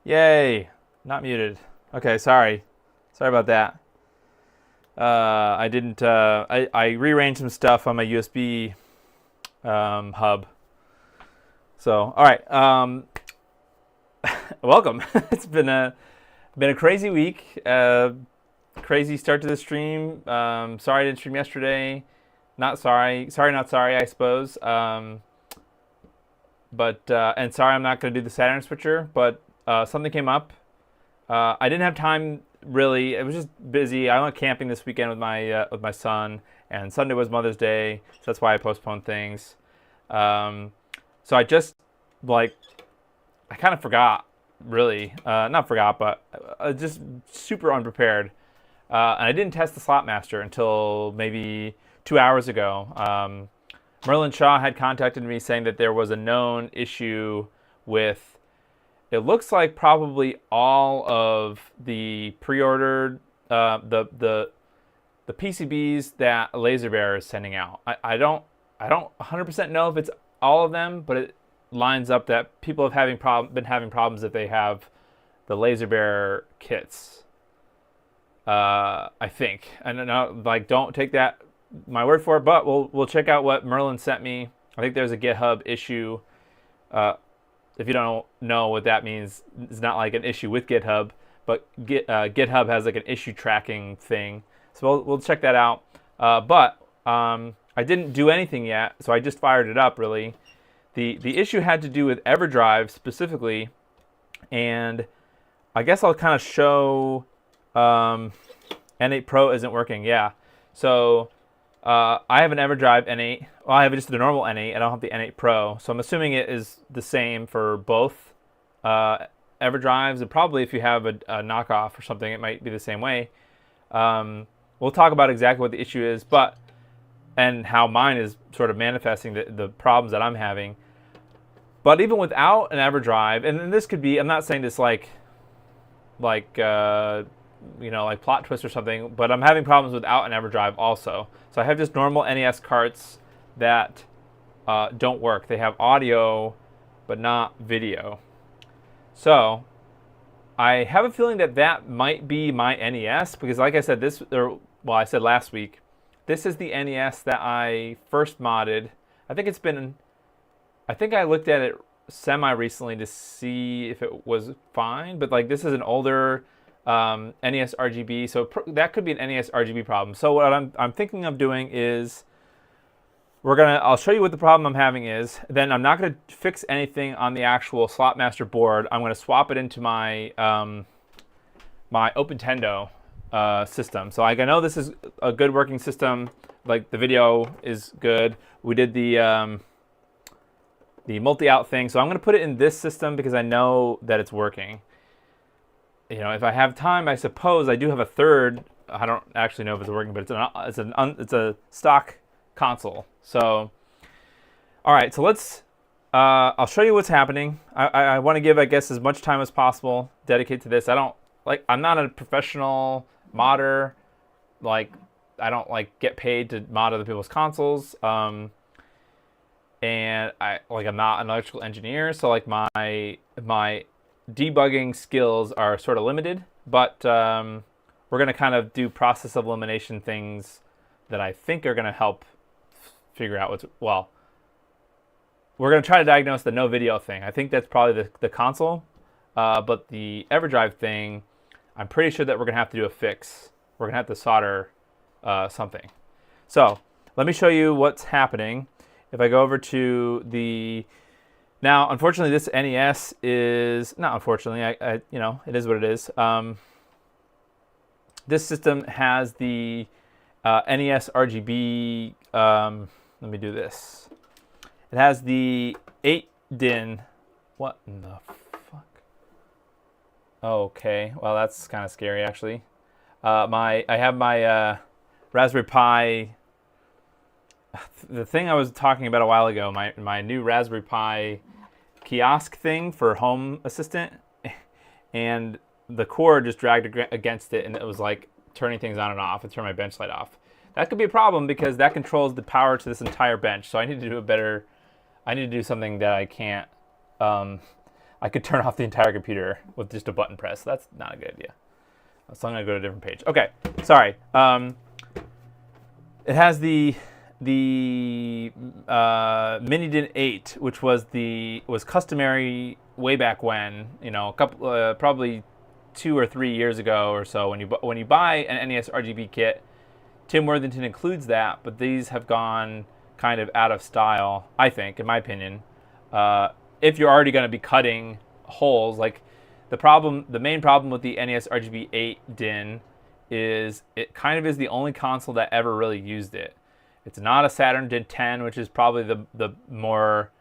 Yay! Not muted. Okay, sorry. Sorry about that. I didn't. I rearranged some stuff on my USB hub. So, all right. Welcome. It's been a crazy week. Crazy start to the stream. Sorry I didn't stream yesterday. Not sorry. Sorry, not sorry. I suppose. But and sorry, I'm not going to do the Saturn switcher. But something came up. I didn't have time really. It was just busy. I went camping this weekend with my son, and Sunday was Mother's Day, so that's why I postponed things. So I just like I kind of forgot, really. Not forgot, but just super unprepared. And I didn't test the Slotmaster until maybe 2 hours ago. Merlin Shaw had contacted me saying that there was a known issue with, it looks like probably all of the pre-ordered the PCBs that Laser Bear is sending out. I don't 100% know if it's all of them, but it lines up that people have been having problems if they have the Laser Bear kits. I think. I don't know, like, don't take that my word for it, but we'll check out what Merlin sent me. I think there's a GitHub issue. If you don't know what that means, it's not like an issue with GitHub, but GitHub has like an issue tracking thing. So we'll check that out. But I didn't do anything yet, so I just fired it up. Really, the issue had to do with EverDrive specifically, and I guess I'll kind of show. N8 Pro isn't working. Yeah, so I have an EverDrive N8. Well, I have just the normal N8. I don't have the N8 Pro, so I'm assuming it is the same for both EverDrives. And probably if you have a knockoff or something, it might be the same way. We'll talk about exactly what the issue is, and how mine is sort of manifesting the problems that I'm having. But even without an EverDrive, and this could be, I'm not saying this like like plot twist or something, but I'm having problems without an EverDrive also. So I have just normal NES carts that don't work. They have audio, but not video. So I have a feeling that might be my NES, because like I said, I said last week, this is the NES that I first modded. I think I looked at it semi-recently to see if it was fine, but like this is an older NES RGB, so that could be an NES RGB problem. So what I'm thinking of doing is I'll show you what the problem I'm having is. Then I'm not going to fix anything on the actual Slotmaster board. I'm going to swap it into my my OpenTendo system. So like, I know this is a good working system. Like the video is good. We did the multi-out thing. So I'm going to put it in this system because I know that it's working. You know, if I have time, I suppose I do have a third. I don't actually know if it's working, but it's a stock console. So, all right. So I'll show you what's happening. I want to give, I guess, as much time as possible dedicated to this. I'm not a professional modder. Like, I don't get paid to mod other people's consoles. And I'm not an electrical engineer, so like my debugging skills are sort of limited. But we're gonna kind of do process of elimination things that I think are gonna help figure out we're gonna try to diagnose the no video thing. I think that's probably the console, but the EverDrive thing, I'm pretty sure that we're gonna have to do a fix. We're gonna have to solder something. So let me show you what's happening. If I go over to now, unfortunately, this NES is not unfortunately. It is what it is. This system has the NES RGB. Let me do this. It has the 8-DIN. What in the fuck? Okay, well that's kind of scary actually. I have my Raspberry Pi. The thing I was talking about a while ago, my new Raspberry Pi kiosk thing for Home Assistant, and the cord just dragged against it, and it was like turning things on and off. It turned my bench light off. That could be a problem because that controls the power to this entire bench. So I need to do something that I can't I could turn off the entire computer with just a button press. That's not a good idea. So I'm gonna go to a different page. Okay, sorry. It has the Mini DIN 8, which was customary way back when, a couple probably 2 or 3 years ago or so. When you buy an NES RGB kit, Tim Worthington includes that, but these have gone kind of out of style, I think, in my opinion. If you're already going to be cutting holes, like the main problem with the NES RGB 8 DIN is it kind of is the only console that ever really used it. It's not a Saturn DIN 10, which is probably the more,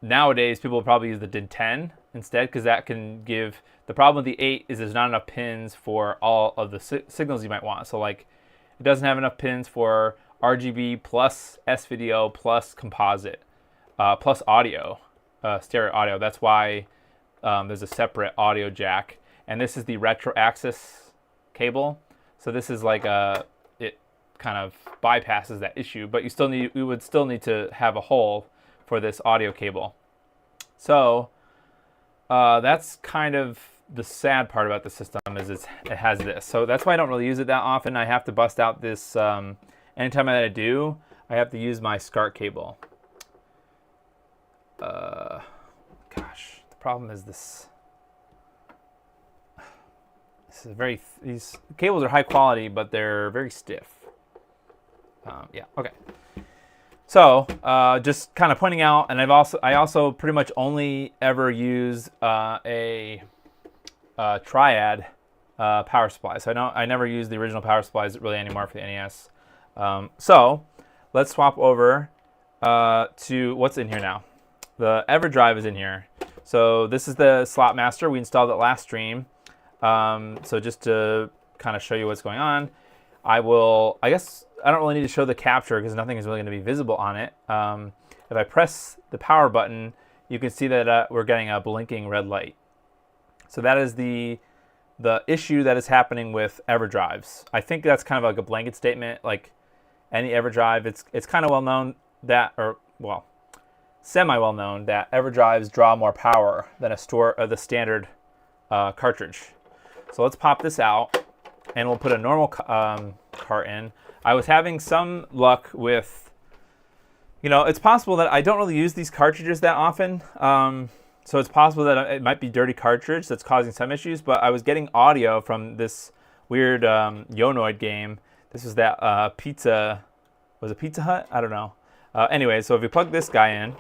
nowadays people will probably use the DIN 10 instead, because that can give, the problem with the 8 is there's not enough pins for all of the signals you might want. So like it doesn't have enough pins for RGB plus S-video plus composite plus audio, stereo audio. That's why there's a separate audio jack. And this is the retro axis cable. So this is like it kind of bypasses that issue, but you would still need to have a hole for this audio cable. So that's kind of the sad part about the system, is it has this. So that's why I don't really use it that often. I have to bust out this, anytime that I do, I have to use my SCART cable. Gosh, the problem is this. These cables are high quality, but they're very stiff. Yeah, okay. So just kind of pointing out, and I also pretty much only ever use a triad power supply. So I never use the original power supplies really anymore for the NES. So let's swap over to what's in here now. The EverDrive is in here. So this is the Slotmaster. We installed it last stream. So just to kind of show you what's going on, I guess I don't really need to show the capture because nothing is really going to be visible on it. If I press the power button, you can see that we're getting a blinking red light. So that is the issue that is happening with EverDrives. I think that's kind of like a blanket statement, like any EverDrive. It's kind of well known that, or well, semi well known that EverDrives draw more power than the standard cartridge. So let's pop this out, and we'll put a normal cart in. I was having some luck with, it's possible that I don't really use these cartridges that often. So it's possible that it might be dirty cartridge that's causing some issues, but I was getting audio from this weird Yonoid game. This was that Pizza Hut? I don't know. Anyway, so if you plug this guy in,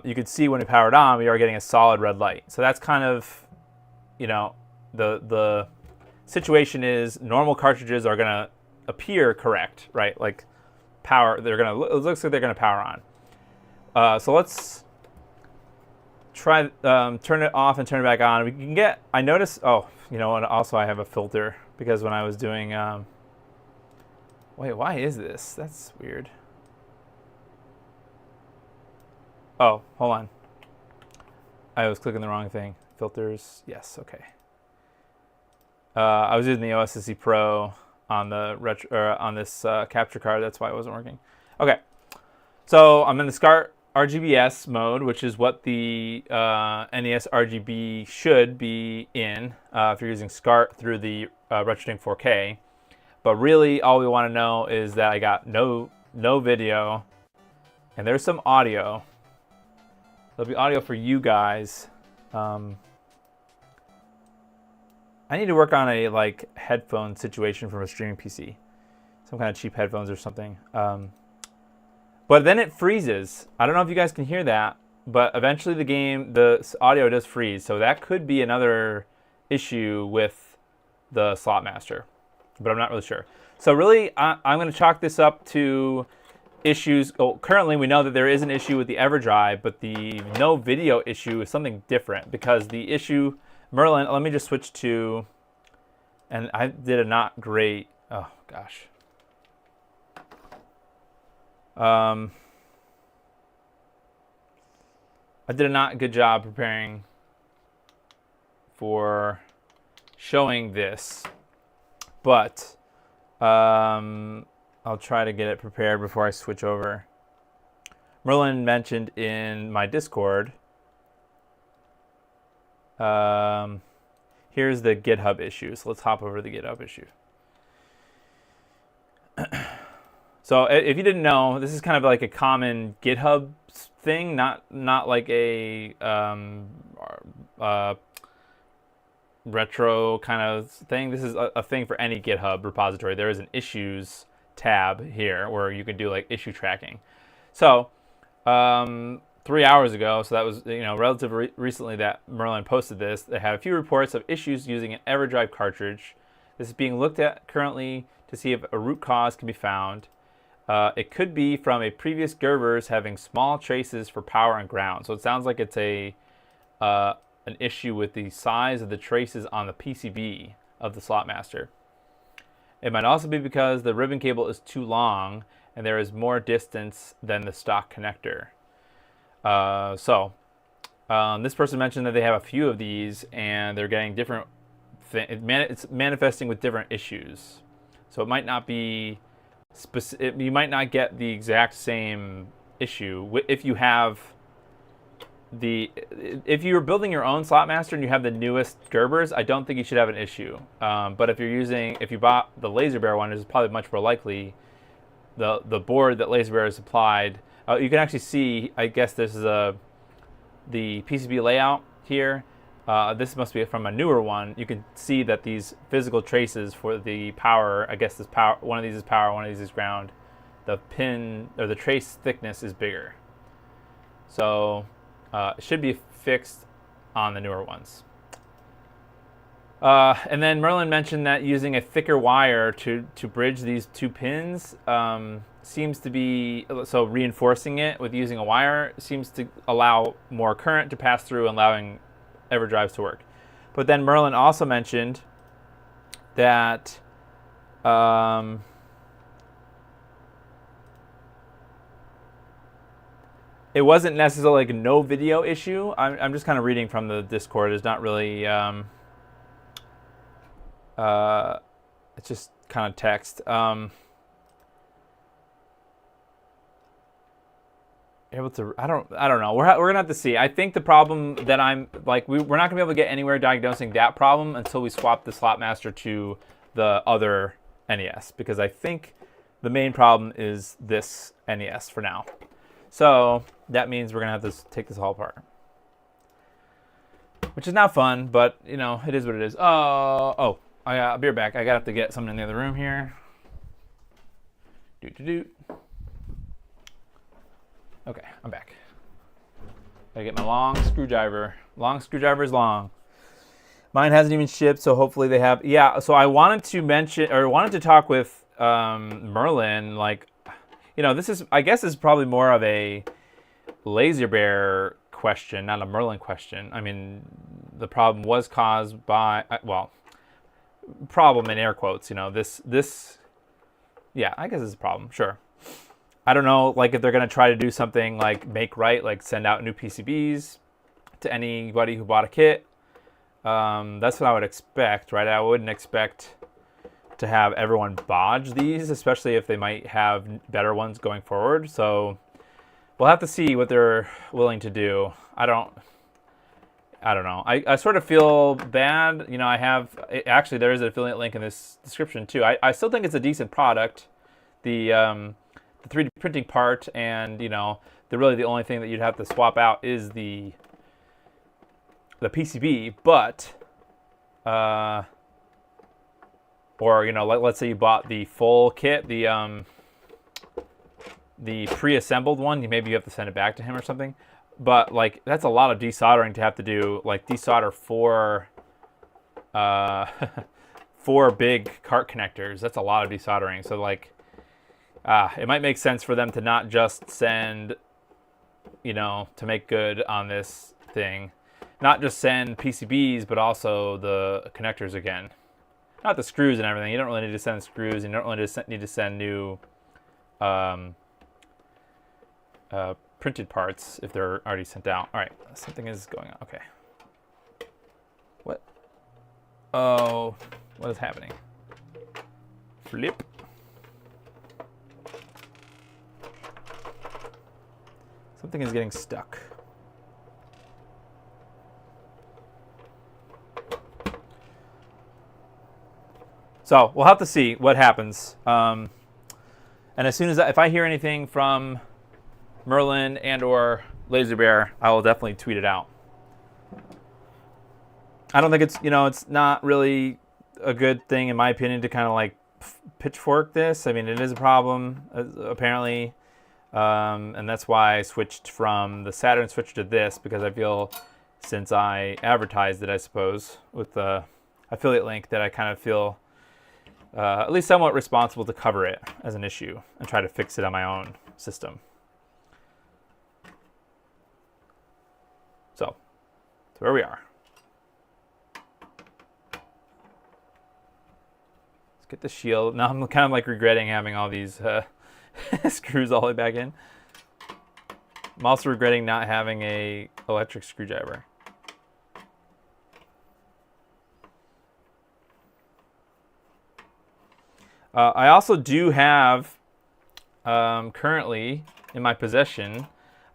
you can see when we power it on, we are getting a solid red light. So that's kind of, the situation is normal cartridges are going to appear correct, right? Like it looks like they're going to power on. So let's try turn it off and turn it back on. We can get, I noticed, and also I have a filter because when I was doing, wait, why is this? That's weird. Oh, hold on. I was clicking the wrong thing. Filters, yes, okay. I was using the OSSC Pro on this capture card. That's why it wasn't working. Okay, so I'm in the SCART RGBS mode, which is what the NES RGB should be in if you're using SCART through the RetroTink 4K. But really, all we want to know is that I got no video, and there's some audio. There'll be audio for you guys. I need to work on a headphone situation from a streaming PC, some kind of cheap headphones or something. But then it freezes. I don't know if you guys can hear that, but eventually the audio does freeze. So that could be another issue with the Slotmaster, but I'm not really sure. So really, I'm going to chalk this up to issues. Currently, we know that there is an issue with the EverDrive, but the no video issue is something different because the issue, Merlin, let me just switch to, and I did a not great, oh gosh. I did a not good job preparing for showing this, but I'll try to get it prepared before I switch over. Merlin mentioned in my Discord. Here's the GitHub issue. So let's hop over to the GitHub issue. So if you didn't know, this is kind of like a common GitHub thing, not like a retro kind of thing. This is a thing for any GitHub repository. There is an issues tab here where you can do like issue tracking. So 3 hours ago, so that was relatively recently that Merlin posted this. They have a few reports of issues using an EverDrive cartridge. This is being looked at currently to see if a root cause can be found. It could be from a previous Gerbers having small traces for power and ground. So it sounds like it's an issue with the size of the traces on the PCB of the Slotmaster. It might also be because the ribbon cable is too long and there is more distance than the stock connector. This person mentioned that they have a few of these and they're getting different it's manifesting with different issues. So it might not be specific. You might not get the exact same issue if you have if you're building your own Slotmaster and you have the newest Gerbers. I don't think you should have an issue. But if you bought the Laser Bear one, it's probably much more likely. The board that Laser Bear has supplied, you can actually see. I guess this is the PCB layout here. This must be from a newer one. You can see that these physical traces for the power, I guess this power, one of these is power, one of these is ground. The pin or the trace thickness is bigger. So it should be fixed on the newer ones. And then Merlin mentioned that using a thicker wire to bridge these two pins seems to be, so reinforcing it with using a wire seems to allow more current to pass through, allowing EverDrives to work. But then Merlin also mentioned that it wasn't necessarily like a no video issue. I'm just kind of reading from the Discord. It's not really it's just kind of text. Able to, I don't know. We're gonna have to see. I think the problem that we're not gonna be able to get anywhere diagnosing that problem until we swap the Slotmaster to the other NES, because I think the main problem is this NES for now. So that means we're gonna have to take this all apart, which is not fun, but it is what it is. I'll be right back. I gotta have to get something in the other room here. Okay, I'm back. Gotta get my long screwdriver. Long screwdriver is long. Mine hasn't even shipped, so hopefully they have. Yeah, so I wanted to talk with Merlin. This is, I guess, is probably more of a Laser Bear question, not a Merlin question. I mean, the problem was caused by, problem in air quotes. This. Yeah, I guess it's a problem. Sure. I don't know, if they're going to try to do something like make right, like send out new PCBs to anybody who bought a kit. That's what I would expect, right? I wouldn't expect to have everyone bodge these, especially if they might have better ones going forward. So we'll have to see what they're willing to do. I don't know. I sort of feel bad. Actually, there is an affiliate link in this description too. I still think it's a decent product. The 3D printing part, and really the only thing that you'd have to swap out is the PCB. But let's say you bought the full kit, the pre-assembled one, maybe you have to send it back to him or something. But that's a lot of desoldering to have to do, desolder four big cart connectors. That's a lot of desoldering. So it might make sense for them to not just send, to make good on this thing, not just send PCBs, but also the connectors again. Not the screws and everything. You don't really need to send screws. You don't really need to send new printed parts if they're already sent out. All right, something is going on. Okay. What? Oh, what is happening? Flip. Something is getting stuck. So we'll have to see what happens. And as soon as if I hear anything from Merlin and or Laser Bear, I will definitely tweet it out. I don't think it's, it's not really a good thing in my opinion to kind of like pitchfork this. I mean, it is a problem apparently, and that's why I switched from the Saturn Switch to this, because I feel since I advertised it, I suppose, with the affiliate link, that I kind of feel at least somewhat responsible to cover it as an issue and try to fix it on my own system. So where we are. Let's get the shield. Now I'm kind of like regretting having all these screws all the way back in. I'm also regretting not having a electric screwdriver. I also do have currently in my possession.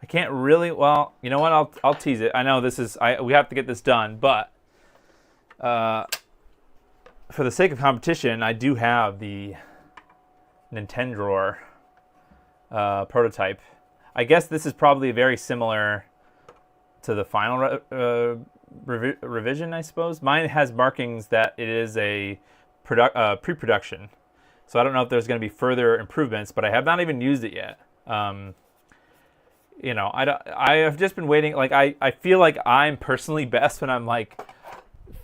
I can't really. Well, you know what? I'll tease it. I know this is. We have to get this done, but for the sake of competition, I do have the Nintendo prototype. I guess this is probably very similar to the final revision, I suppose. Mine has markings that it is a pre-production. So I don't know if there's going to be further improvements, but I have not even used it yet. I have just been waiting. Like I feel like I'm personally best when I'm like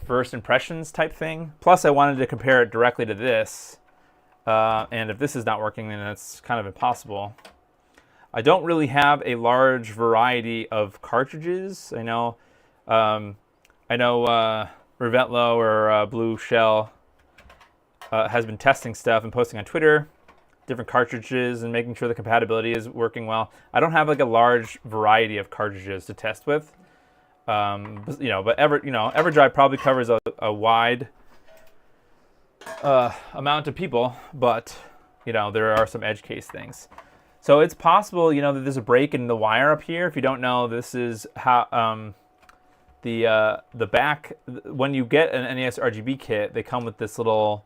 first impressions type thing. Plus, I wanted to compare it directly to this. And if this is not working, then it's kind of impossible. I don't really have a large variety of cartridges. I know Reventlow or Blue Shell has been testing stuff and posting on Twitter, different cartridges and making sure the compatibility is working well. I don't have like a large variety of cartridges to test with. But EverDrive probably covers a wide amount of people, but there are some edge case things. So it's possible that there's a break in the wire up here. If you don't know, this is how the back, when you get an NES RGB kit, they come with this little,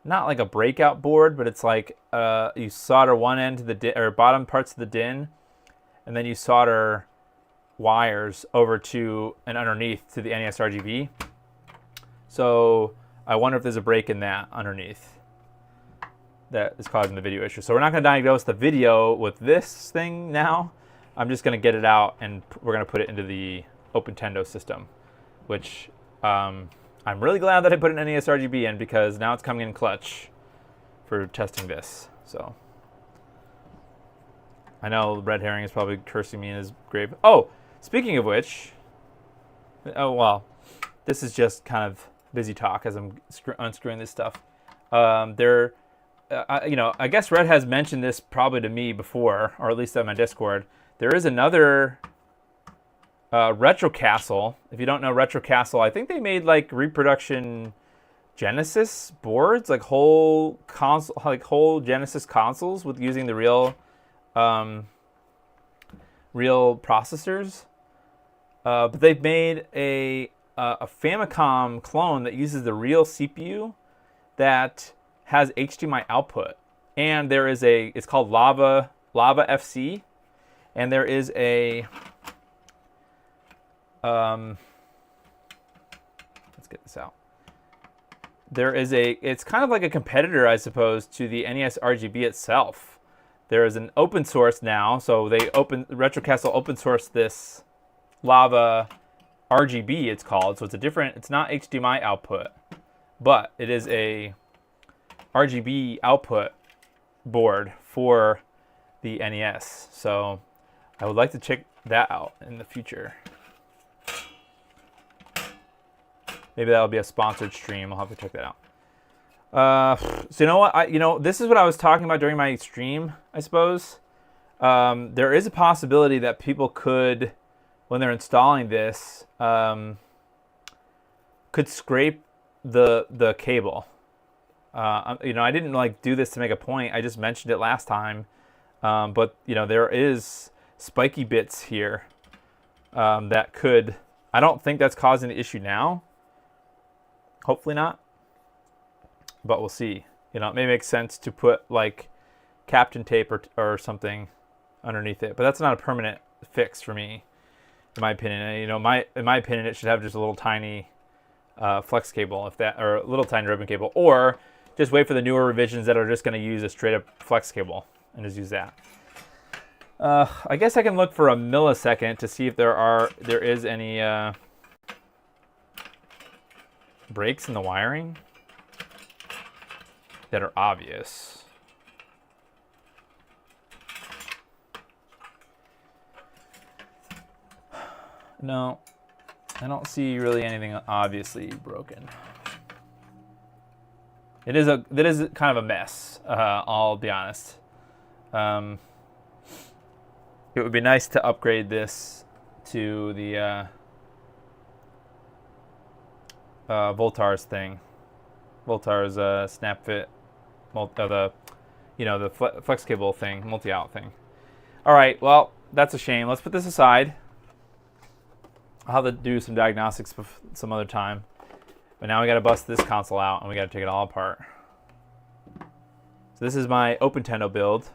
not like a breakout board, but it's like you solder one end to the or bottom parts of the DIN, and then you solder wires over to and underneath to the NES RGB. So I wonder if there's a break in that underneath that is causing the video issue. So we're not going to diagnose the video with this thing now. I'm just going to get it out and we're going to put it into the Open Tendo system, which I'm really glad that I put an NES RGB in, because now it's coming in clutch for testing this. So I know Red Herring is probably cursing me in his grave. Oh, speaking of which, this is just kind of busy talk as I'm unscrewing this stuff. I guess Red has mentioned this probably to me before, or at least on my Discord. There is another Retro Castle. If you don't know Retro Castle, I think they made like reproduction Genesis boards, like whole Genesis consoles with using the real processors. But they've made a Famicom clone that uses the real CPU that has HDMI output, and there is it's called Lava FC, and there is a let's get this out. There is it's kind of like a competitor, I suppose, to the NES RGB itself. There is an open source now, so Retro Castle open sourced this Lava RGB, it's called. So it's not HDMI output, but it is a RGB output board for the NES. So I would like to check that out in the future. Maybe that'll be a sponsored stream. I'll have to check that out. So you know what? This is what I was talking about during my stream, I suppose. There is a possibility that people could, when they're installing this, could scrape the cable. I didn't do this to make a point. I just mentioned it last time. But there is spiky bits here that could. I don't think that's causing the issue now. Hopefully not, but we'll see. You know, it may make sense to put like Captain tape or something underneath it, but that's not a permanent fix for me, in my opinion. You know, in my opinion, it should have just a little tiny flex cable, or a little tiny ribbon cable, or just wait for the newer revisions that are just going to use a straight up flex cable and just use that. I guess I can look for a millisecond to see if there is any breaks in the wiring that are obvious. No, I don't see really anything obviously broken. That is kind of a mess. I'll be honest. It would be nice to upgrade this to the Voltar's thing. Voltar's SnapFit, the flex cable thing, multi-out thing. All right, well, that's a shame. Let's put this aside. I'll have to do some diagnostics some other time. But now we got to bust this console out and we got to take it all apart. So this is my OpenTendo build.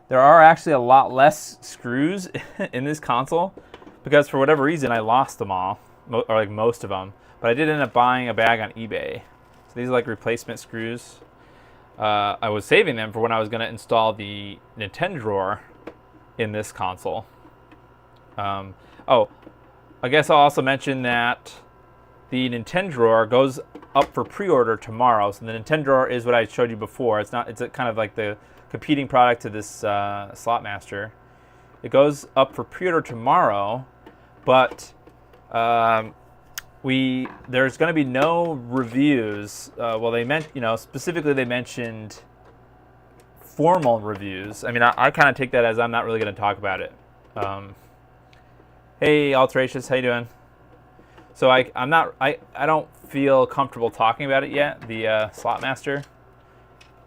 There are actually a lot less screws in this console because for whatever reason I lost them all, or like most of them. But I did end up buying a bag on eBay. So these are like replacement screws. I was saving them for when I was going to install the Nintendo drawer in this console. I guess I'll also mention that the Nintendo drawer goes up for pre-order tomorrow. So the Nintendo drawer is what I showed you before. It's kind of like the competing product to this Slotmaster. It goes up for pre-order tomorrow, but there's going to be no reviews. Well, specifically they mentioned formal reviews. I mean, I kind of take that as I'm not really going to talk about it. Hey, Alteracious, how you doing? So I don't feel comfortable talking about it yet, the Slotmaster.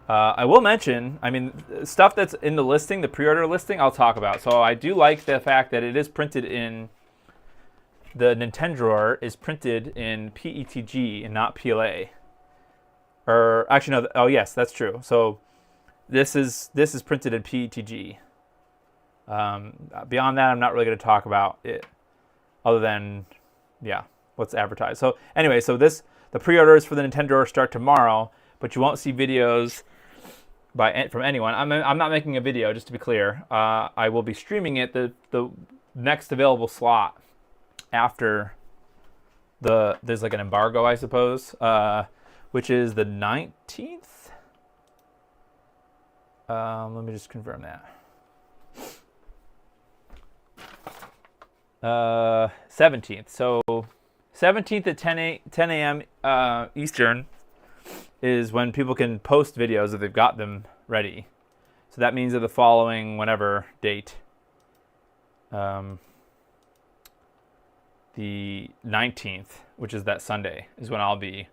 I will mention, I mean, stuff that's in the listing, the pre-order listing, I'll talk about. So I do like the fact that it is printed in, the Nintendo drawer is printed in PETG and not PLA. Or actually, no, oh yes, that's true. So this is printed in PETG. Beyond that, I'm not really going to talk about it other than, what's advertised. So anyway, the pre-orders for the Nintendo drawer start tomorrow, but you won't see videos from anyone. I'm not making a video, just to be clear. I will be streaming it the next available slot after there's like an embargo, I suppose, which is the 19th. Let me just confirm that. 17th. So 17th at 10 a.m. Eastern is when people can post videos if they've got them ready. So that means that the following whenever date, the 19th, which is that Sunday, is when I'll be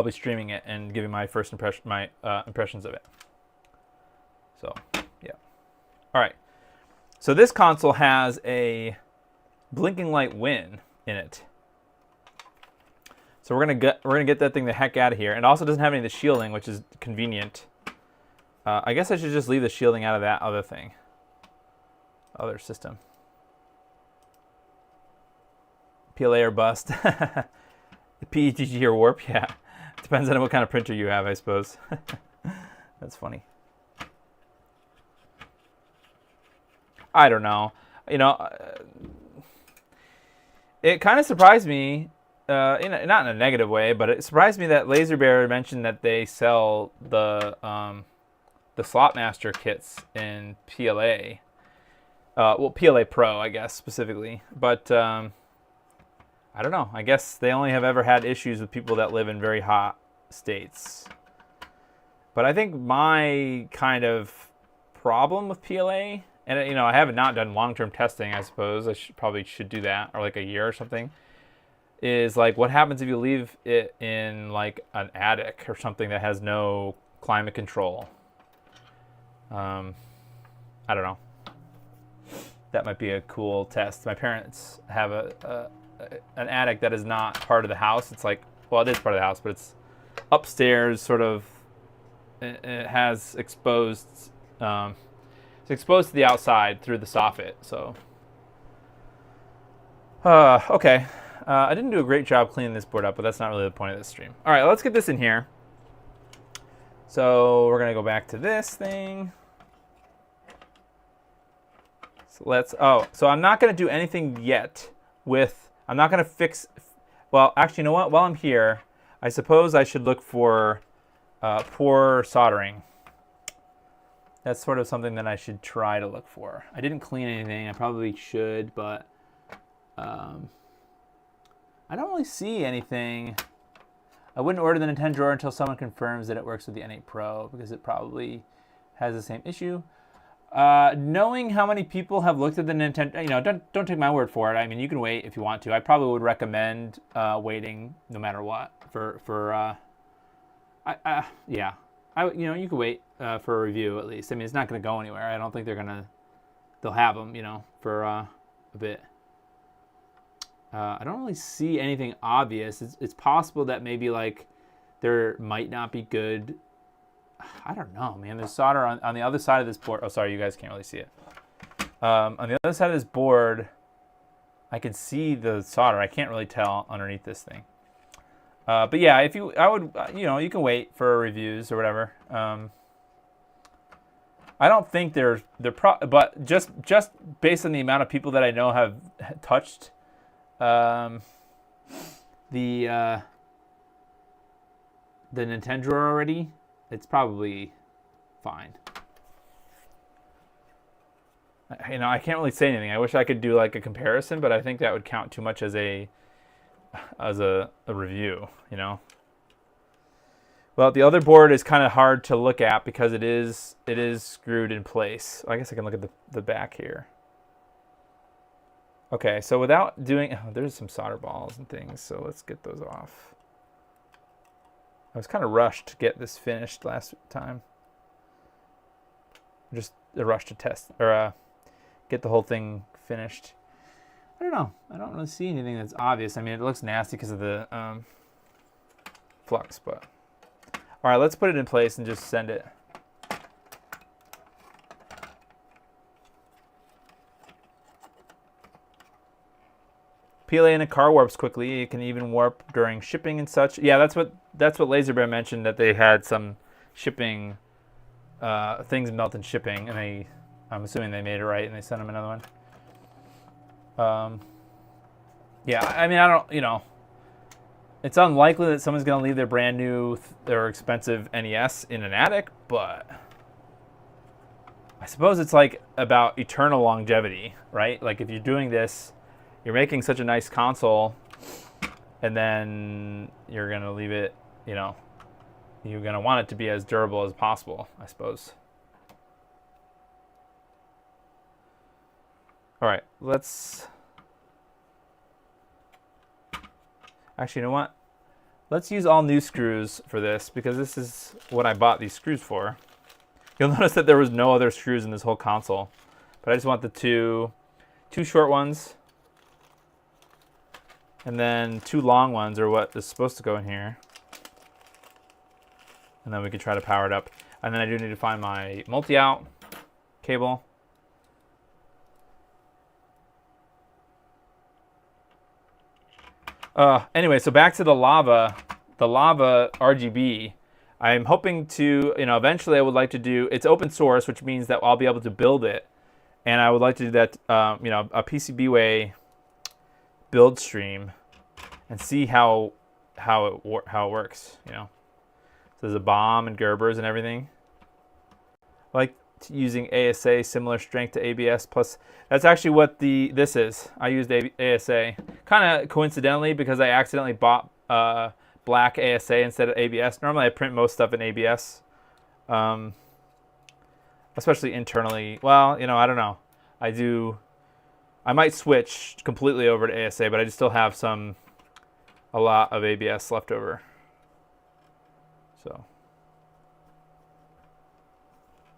streaming it and giving my first impressions of it. So yeah. All right. So this console has a blinking light win in it. So we're gonna get that thing the heck out of here. And it also doesn't have any of the shielding, which is convenient. I guess I should just leave the shielding out of that other system. PLA or bust. PETG or warp, yeah. Depends on what kind of printer you have, I suppose. That's funny. I don't know. It kind of surprised me, not in a negative way, but it surprised me that LaserBear mentioned that they sell the Slotmaster kits in PLA. PLA Pro, I guess, specifically. But I don't know. I guess they only have ever had issues with people that live in very hot states. But I think my kind of problem with PLA, and I haven't not done long-term testing, I suppose. I probably should do that, or like a year or something, is like what happens if you leave it in like an attic or something that has no climate control. I don't know. That might be a cool test. My parents have an attic that is not part of the house. It's like, well, it is part of the house, but it's upstairs, sort of. It has exposed. It's exposed to the outside through the soffit. So, okay. I didn't do a great job cleaning this board up, but that's not really the point of this stream. All right, let's get this in here. So we're gonna go back to this thing. So so I'm not going to do anything yet with, I'm not going to fix, well, actually, you know what? While I'm here, I suppose I should look for pour soldering. That's sort of something that I should try to look for. I didn't clean anything. I probably should, but I don't really see anything. I wouldn't order the Nintendo drawer until someone confirms that it works with the N8 Pro, because it probably has the same issue. Knowing how many people have looked at the Nintendo, you know, don't take my word for it. I mean, you can wait if you want to. I probably would recommend waiting no matter what yeah. You know, you can wait for a review at least. I mean, it's not going to go anywhere. I don't think they'll have them, you know, for a bit. I don't really see anything obvious. It's possible that maybe like there might not be good. I don't know, man. There's solder on the other side of this board. Oh, sorry, you guys can't really see it. On the other side of this board, I can see the solder. I can't really tell underneath this thing. But yeah, I would, you know, you can wait for reviews or whatever. I don't think but just based on the amount of people that I know have touched the Nintendo drawer already, it's probably fine. You know, I can't really say anything. I wish I could do like a comparison, but I think that would count too much as a review, you know. Well, the other board is kind of hard to look at because it is screwed in place. I guess I can look at the back here. Okay, so without doing, there's some solder balls and things, so let's get those off. I was kind of rushed to get this finished last time. Just a rush to test or get the whole thing finished. I don't know. I don't really see anything that's obvious. I mean, it looks nasty because of the flux, but all right, let's put it in place and just send it. PLA in a car warps quickly. It can even warp during shipping and such. Yeah, that's what Laser Bear mentioned, that they had some shipping things melt in shipping, and I'm assuming they made it right and they sent him another one. Yeah, I mean, I don't, you know, it's unlikely that someone's going to leave their brand new or expensive NES in an attic, but I suppose it's like about eternal longevity, right? Like if you're doing this, you're making such a nice console, and then you're going to leave it, you know, you're going to want it to be as durable as possible, I suppose. All right, let's... Actually, you know what? Let's use all new screws for this, because this is what I bought these screws for. You'll notice that there was no other screws in this whole console, but I just want the two short ones, and then 2 long ones are what is supposed to go in here. And then we can try to power it up. And then I do need to find my multi-out cable. Anyway, so back to the lava RGB. I'm hoping to, you know, eventually I would like to do, it's open source, which means that I'll be able to build it. And I would like to do that, you know, a PCBWay build stream and see how it works, you know. So there's a bomb and Gerbers and everything. I like using ASA, similar strength to ABS plus. That's actually what this is. I used ASA kind of coincidentally because I accidentally bought black ASA instead of ABS. Normally I print most stuff in ABS, especially internally. Well, you know, I don't know. I might switch completely over to ASA, but I just still have a lot of ABS left over. So,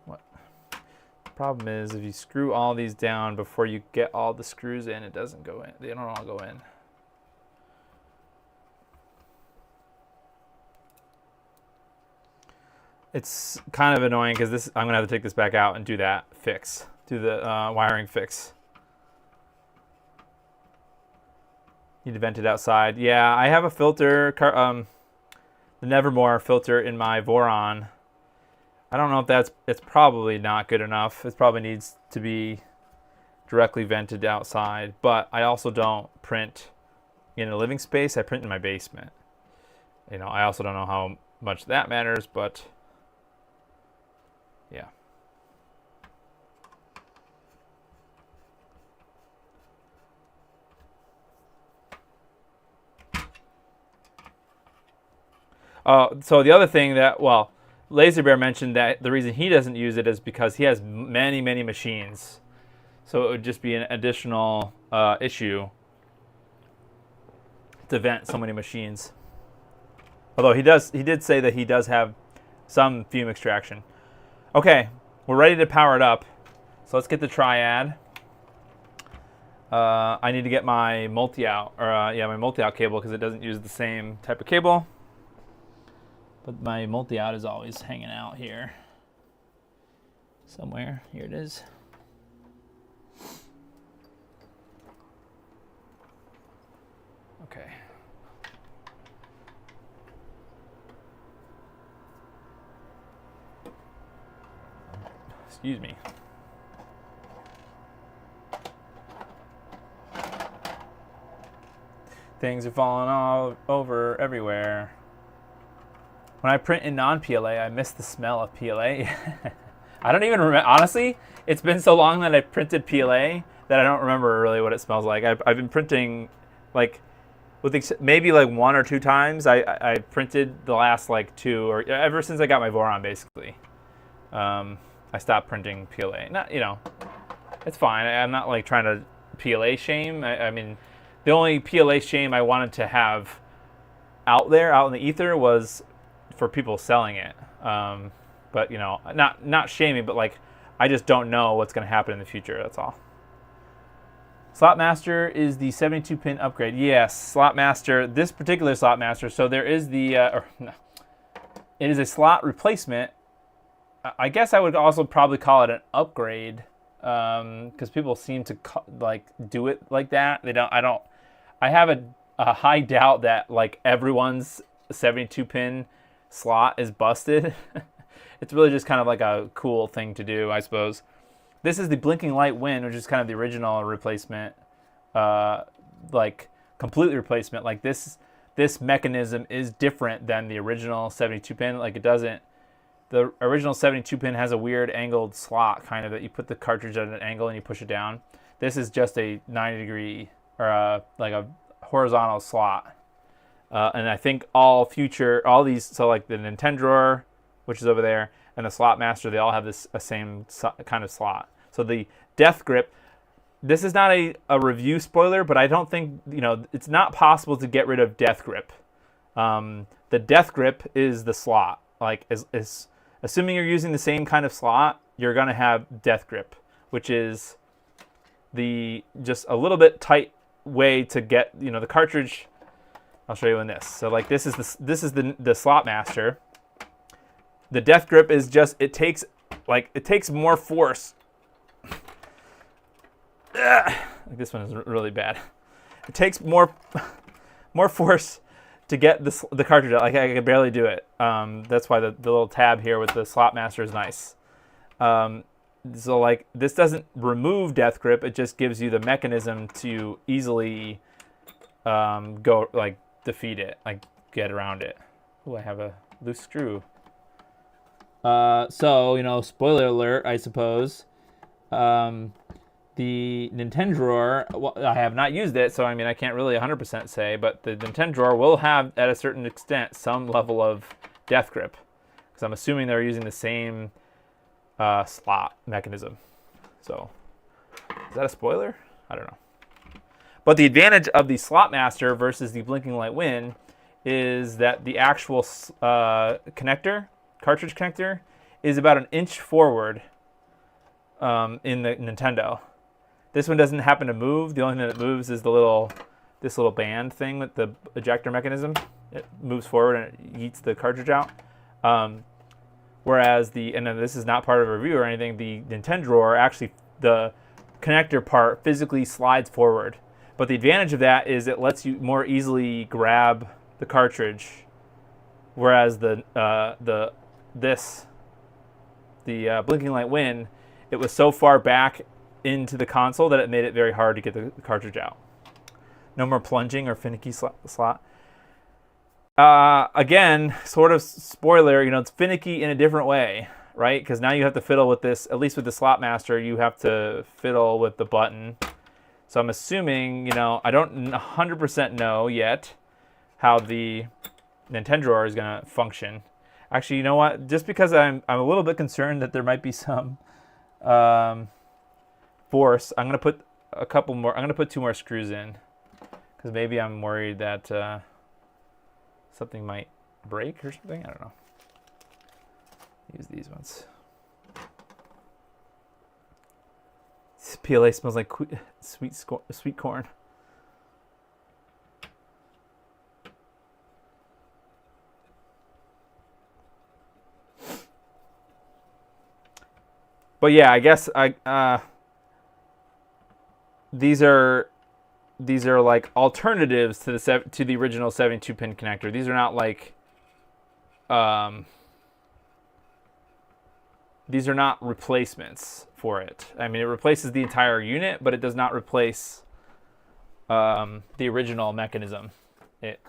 what? Problem is, if you screw all these down before you get all the screws in, it doesn't go in. They don't all go in. It's kind of annoying because this I'm gonna have to take this back out and do that fix, do the wiring fix. Need to vent it outside. Yeah, I have a filter, the Nevermore filter in my Voron. I don't know if it's probably not good enough. It probably needs to be directly vented outside, but I also don't print in a living space. I print in my basement. You know, I also don't know how much that matters, but yeah. So the other thing that, well, Laser Bear mentioned that the reason he doesn't use it is because he has many, many machines. So it would just be an additional issue to vent so many machines. Although he did say that he does have some fume extraction. Okay, we're ready to power it up. So let's get the triad. I need to get my multi-out, or my multi-out cable because it doesn't use the same type of cable. But my multi-out is always hanging out here somewhere. Here it is. Okay. Excuse me. Things are falling all over everywhere. When I print in non-PLA, I miss the smell of PLA. I don't even remember. Honestly, it's been so long that I printed PLA that I don't remember really what it smells like. I've been printing, like, with maybe like 1 or 2 times. I printed the last like 2, or ever since I got my Voron, basically. I stopped printing PLA. Not, you know, it's fine. I'm not like trying to PLA shame. I mean, the only PLA shame I wanted to have out there, out in the ether, was for people selling it. But, you know, not shaming, but like, I just don't know what's going to happen in the future. That's all. Slotmaster is the 72-pin upgrade. Yes, Slotmaster, this particular Slotmaster. So there is the, it is a slot replacement. I guess I would also probably call it an upgrade, because people seem to like do it like that. I have a high doubt that like everyone's 72-pin slot is busted. It's really just kind of like a cool thing to do, I suppose. This is the blinking light win, which is kind of the original replacement, like completely replacement. Like this mechanism is different than the original 72-pin. Like the original 72-pin has a weird angled slot, kind of, that you put the cartridge at an angle and you push it down. This is just a 90-degree, or like a horizontal slot. And I think all these, so like the Nintendo, which is over there, and the Slotmaster, they all have this same kind of slot. So the Death Grip, this is not a review spoiler, but I don't think, you know, it's not possible to get rid of Death Grip. The Death Grip is the slot. Like, assuming you're using the same kind of slot, you're going to have Death Grip, which is just a little bit tight way to get, you know, the cartridge. I'll show you in this. So like this is the Slotmaster. The Death Grip is just, it takes more force. Like this one is really bad. It takes more force to get the cartridge out. Like I can barely do it. That's why the little tab here with the Slotmaster is nice. So like this doesn't remove Death Grip. It just gives you the mechanism to easily go like defeat it, like get around it. Oh, I have a loose screw. So, you know, spoiler alert, I suppose. The Nintendo, well, I have not used it, so I mean, I can't really 100% say, but the Nintendo will have, at a certain extent, some level of Death Grip, because I'm assuming they're using the same slot mechanism. So, is that a spoiler? I don't know. But the advantage of the Slotmaster versus the Blinking Light Win is that the actual cartridge connector, is about an inch forward in the Nintendo. This one doesn't happen to move. The only thing that moves is this little band thing with the ejector mechanism. It moves forward and it yeets the cartridge out. Whereas and this is not part of a review or anything, the Nintendo actually, the connector part physically slides forward. But the advantage of that is it lets you more easily grab the cartridge, whereas the Blinking Light Win, it was so far back into the console that it made it very hard to get the cartridge out. No more plunging or finicky slot. Again, sort of spoiler, it's finicky in a different way, right? Because now you have to fiddle with this, at least with the Slotmaster, you have to fiddle with the button. So I'm assuming, I don't 100% know yet how the Nintendo is going to function. Actually, you know what? Just because I'm a little bit concerned that there might be some force, I'm going to put a couple more. I'm going to put 2 more screws in because maybe I'm worried that something might break or something. I don't know. Use these ones. This PLA smells like sweet corn. But yeah, I guess these are like alternatives to the original 72-pin connector. These are not like these are not replacements for it. I mean, it replaces the entire unit, but it does not replace the original mechanism. It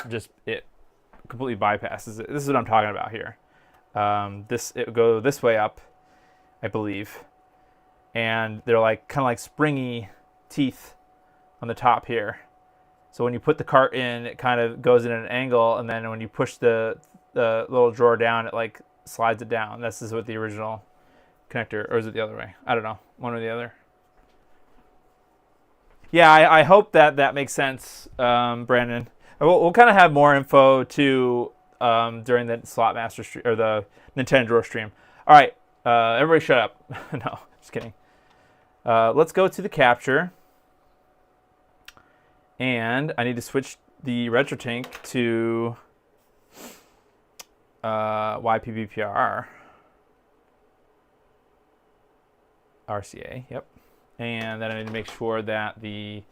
completely bypasses it. This is what I'm talking about here. It would go this way up, I believe, and they're like kind of like springy teeth on the top here. So when you put the cart in, it kind of goes in an angle, and then when you push the little drawer down, it like slides it down. This is what the original connector, or is it the other way? I don't know, one or the other. Yeah, I hope that makes sense, Brandon. We'll kind of have more info too during the Slotmaster stream or the Nintendo stream. All right, everybody shut up. No, just kidding. Let's go to the capture. And I need to switch the RetroTink to YPBPR. RCA, yep. And then I need to make sure that the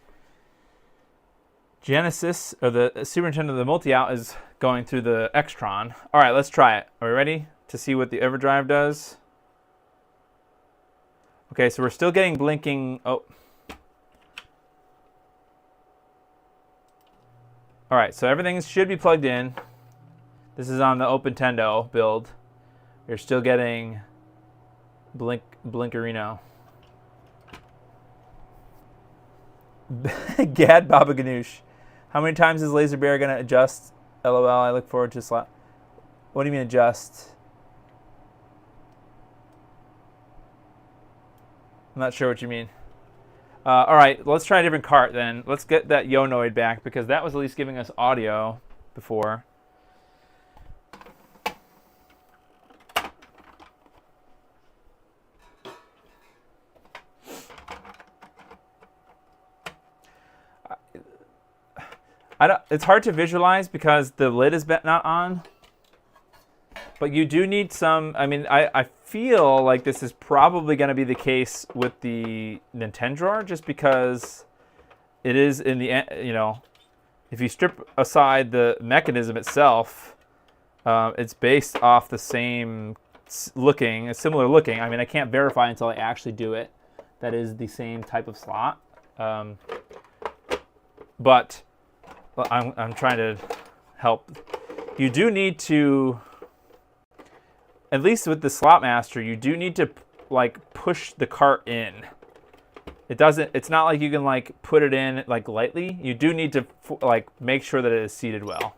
Genesis, or the Super Nintendo, the multi-out is going through the Extron. All right, let's try it. Are we ready to see what the EverDrive does? Okay, so we're still getting blinking. Oh. All right, so everything should be plugged in. This is on the OpenTendo build. You're still getting Blinkerino. Gad Baba Ganoush. How many times is Laser Bear going to adjust? LOL, I look forward to slot. What do you mean adjust? I'm not sure what you mean. All right, let's try a different cart then. Let's get that Yonoid back because that was at least giving us audio before. It's hard to visualize because the lid is not on. But you do need some, I feel like this is probably going to be the case with the Nintendo just because it is in the, if you strip aside the mechanism itself, it's based off the same similar looking. I can't verify until I actually do it. That is the same type of slot. But I'm trying to help. You do need to, at least with the Slotmaster, you do need to like push the cart in. It's not like you can like put it in like lightly. You do need to like make sure that it is seated well.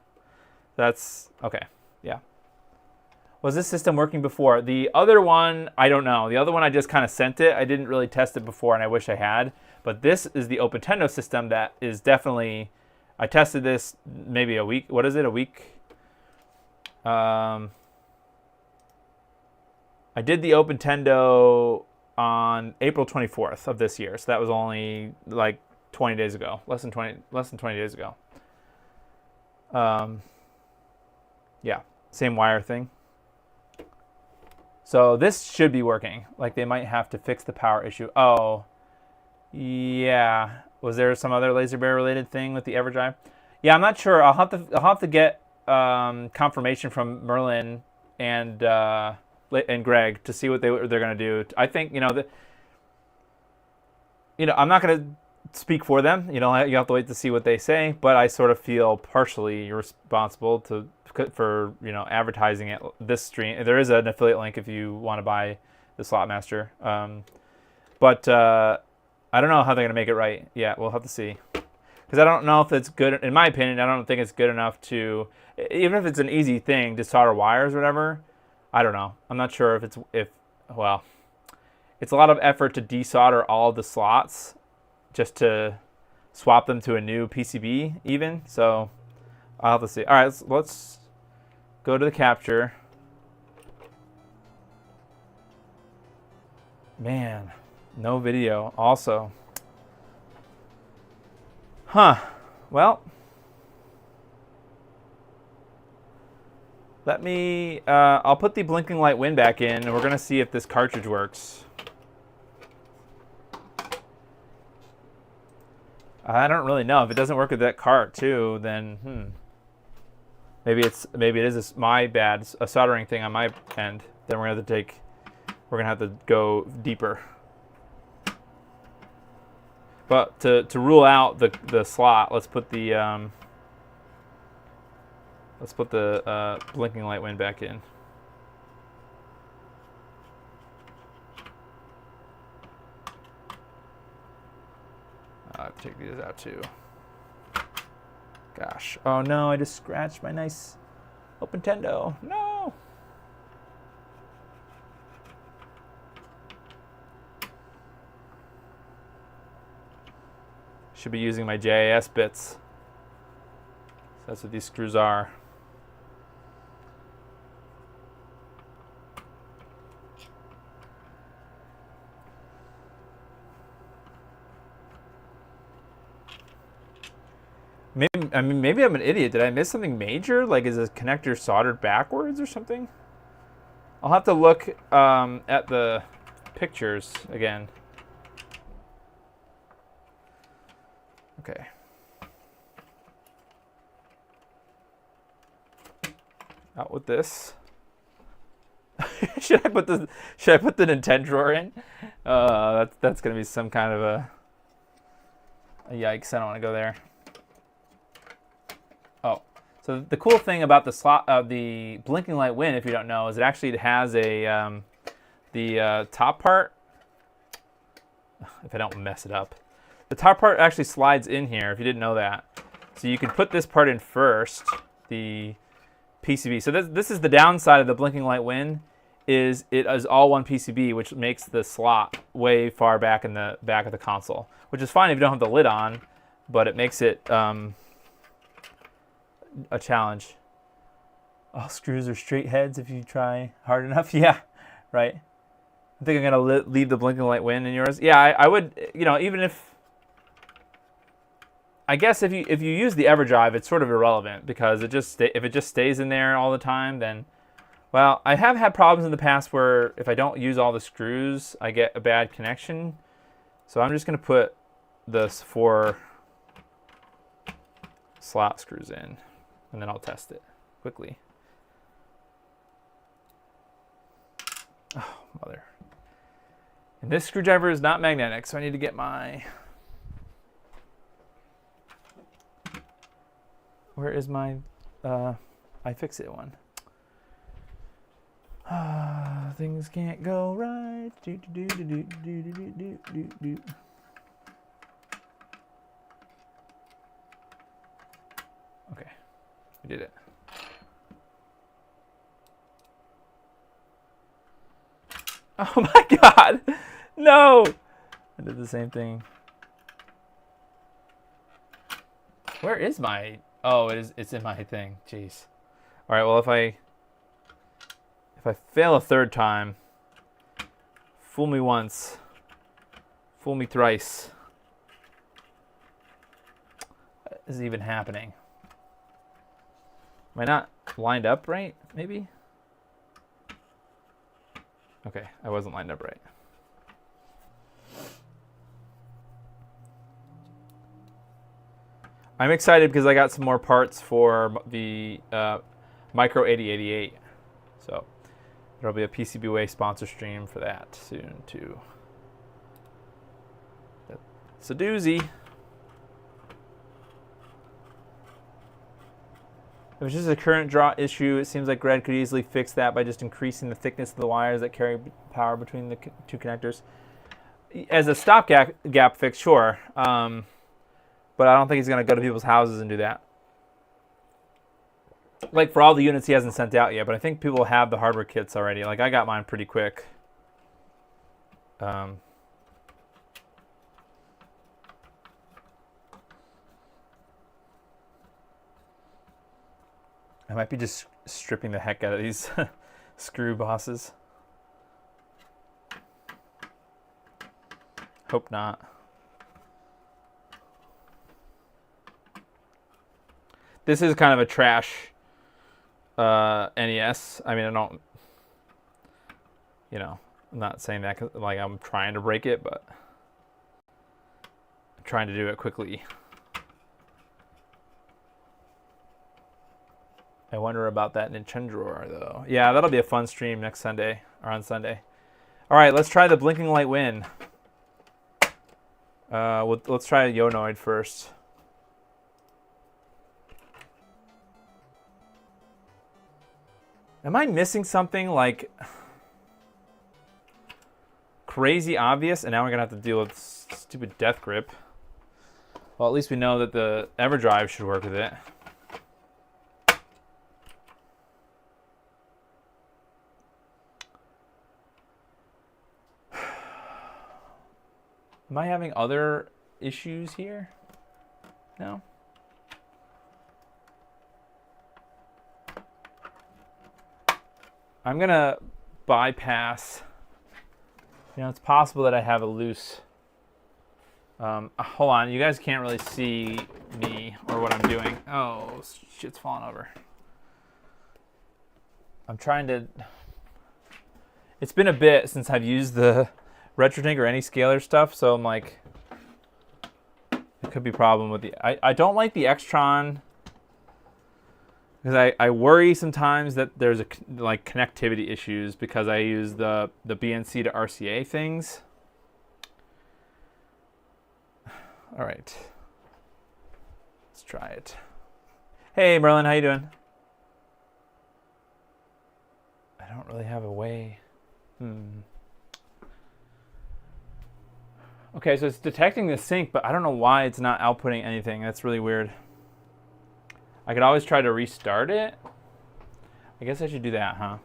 That's okay. Yeah. Was this system working before? The other one, I don't know. The other one, I just kind of sent it. I didn't really test it before, and I wish I had. But this is the OpenTendo system that is definitely, I tested this maybe a week. What is it, a week? I did the OpenTendo on April 24th of this year. So that was only like 20 days ago, less than 20 days ago. Yeah, same wire thing. So this should be working. Like they might have to fix the power issue. Oh, yeah. Was there some other Laser Bear related thing with the EverDrive? Yeah, I'm not sure. I'll have to get confirmation from Merlin and Greg to see what they're going to do. I think I'm not going to speak for them. You have to wait to see what they say. But I sort of feel partially responsible for advertising it this stream. There is an affiliate link if you want to buy the Slotmaster. But I don't know how they're going to make it right. Yeah, we'll have to see. Because I don't know if it's good. In my opinion, I don't think it's good enough to, even if it's an easy thing to solder wires or whatever. I don't know. I'm not sure it's a lot of effort to desolder all of the slots just to swap them to a new PCB even. So I'll have to see. All right, let's go to the capture. Man, no video also. Huh. Well, let me, I'll put the blinking light win back in, and we're going to see if this cartridge works. I don't really know. If it doesn't work with that cart too, then maybe it is my bad, a soldering thing on my end. Then we're gonna have to go deeper. But to rule out the slot, let's put the blinking light win back in. I have to take these out too. Gosh. Oh no, I just scratched my nice Open Tendo. No. Should be using my JAS bits. That's what these screws are. Maybe I'm an idiot. Did I miss something major? Like, is this connector soldered backwards or something? I'll have to look at the pictures again. Okay. Out with this. Should I put the Nintendo drawer in? That's gonna be some kind of a yikes. I don't want to go there. Oh, so the cool thing about the blinking light win, if you don't know, is it actually has a the top part. If I don't mess it up, the top part actually slides in here. If you didn't know that, so you can put this part in first, the PCB. So this is the downside of the blinking light win, is it is all one PCB, which makes the slot way far back in the back of the console, which is fine if you don't have the lid on, but it makes it a challenge. All screws are straight heads if you try hard enough. Yeah, right. I think I'm gonna leave the blinking light win in yours. Yeah, I would. Even if I guess if you use the EverDrive, it's sort of irrelevant because if it just stays in there all the time, then well, I have had problems in the past where if I don't use all the screws, I get a bad connection. So I'm just gonna put the 4 slot screws in, and then I'll test it quickly. Oh, mother. And this screwdriver is not magnetic, so I need to get my... Where is my iFixit one? Things can't go right. Okay, we did it. Oh my God, no! I did the same thing. Where is my? Oh, it's in my thing. Jeez. All right. Well, if I fail a third time, Fool me once. Fool me thrice. What is even happening? Am I not lined up right, maybe? Okay, I wasn't lined up right. I'm excited because I got some more parts for the Micro 8088. So there'll be a PCBWay sponsor stream for that soon too. It's a doozy. If it's just a current draw issue, it seems like Greg could easily fix that by just increasing the thickness of the wires that carry power between the two connectors. As a stopgap fix, sure. But I don't think he's going to go to people's houses and do that. Like for all the units he hasn't sent out yet, but I think people have the hardware kits already. Like I got mine pretty quick. I might be just stripping the heck out of these screw bosses. Hope not. This is kind of a trash NES. I mean, I don't, I'm not saying that 'cause, like I'm trying to break it, but I'm trying to do it quickly. I wonder about that Nintendo drawer, though. Yeah, that'll be a fun stream next Sunday, or on Sunday. All right, let's try the Blinking Light Win. Let's try Yonoid first. Am I missing something like crazy obvious? And now we're going to have to deal with stupid death grip. Well, at least we know that the EverDrive should work with it. Am I having other issues here? No? I'm going to bypass. It's possible that I have a loose. Hold on. You guys can't really see me or what I'm doing. Oh, shit's falling over. I'm trying to. It's been a bit since I've used the RetroTink or any scalar stuff, so I'm like, it could be a problem with the. I don't like the Extron. Because I worry sometimes that there's like connectivity issues because I use the BNC to RCA things. All right, let's try it. Hey Merlin, how you doing? I don't really have a way. Okay, so it's detecting the sync, but I don't know why it's not outputting anything. That's really weird. I could always try to restart it. I guess I should do that, huh?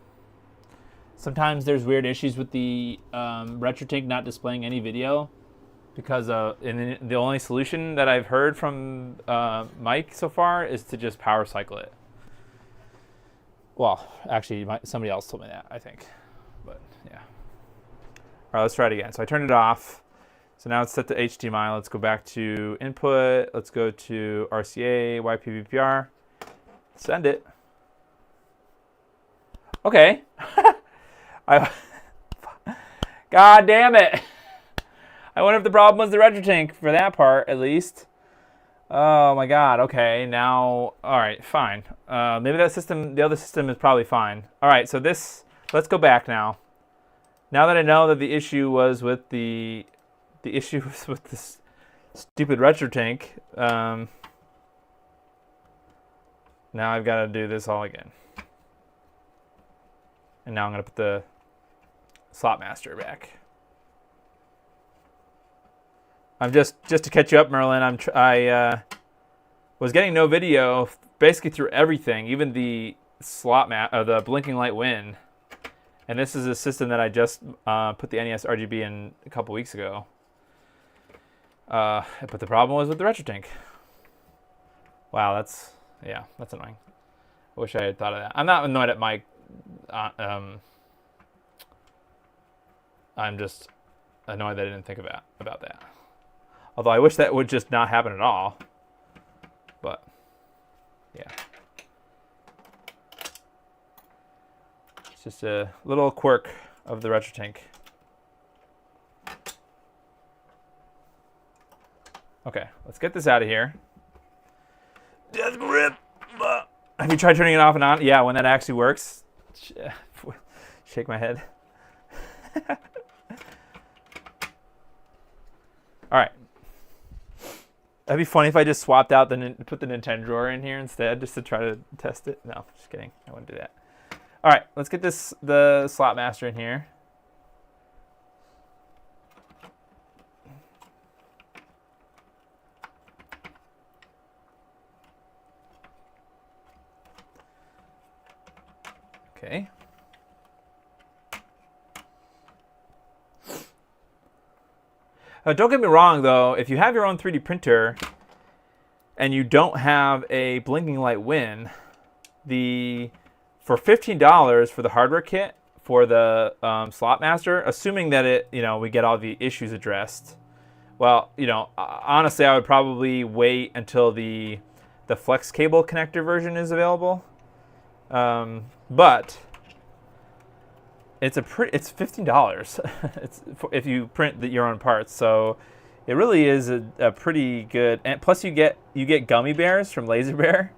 Sometimes there's weird issues with the RetroTink not displaying any video because and the only solution that I've heard from Mike so far is to just power cycle it. Well, actually, somebody else told me that, I think. But, yeah. All right, let's try it again. So I turned it off. So now it's set to HDMI. Let's go back to input. Let's go to RCA, YPVPR. Send it. Okay. God damn it. I wonder if the problem was the RetroTink for that part, at least. Oh my God. Okay. Now, all right, fine. Maybe that system, the other system is probably fine. All right. So let's go back now. Now that I know that the issue was with the issue was with this stupid RetroTink, now I've got to do this all again. And now I'm going to put the Slotmaster back. I'm just to catch you up, Merlin. I was getting no video basically through everything, even the the Blinking Light Win. And this is a system that I just put the NES RGB in a couple weeks ago. But the problem was with the RetroTink. Wow, that's annoying. I wish I had thought of that. I'm not annoyed at my I'm just annoyed that I didn't think about that. Although I wish that would just not happen at all. But, yeah. It's just a little quirk of the RetroTink. Okay, let's get this out of here. Death grip. Have you tried turning it off and on? Yeah, when that actually works. Shake my head. All right. That'd be funny if I just swapped out put the Nintendo drawer in here instead, just to try to test it. No, just kidding. I wouldn't do that. All right, let's get the Slotmaster in here. Okay. Don't get me wrong, though. If you have your own 3D printer and you don't have a blinking light win, for $15 for the hardware kit for the Slotmaster, assuming that we get all the issues addressed. Well, honestly, I would probably wait until the flex cable connector version is available. But it's $15. It's if you print your own parts, so it really is a pretty good. And plus, you get gummy bears from Laser Bear.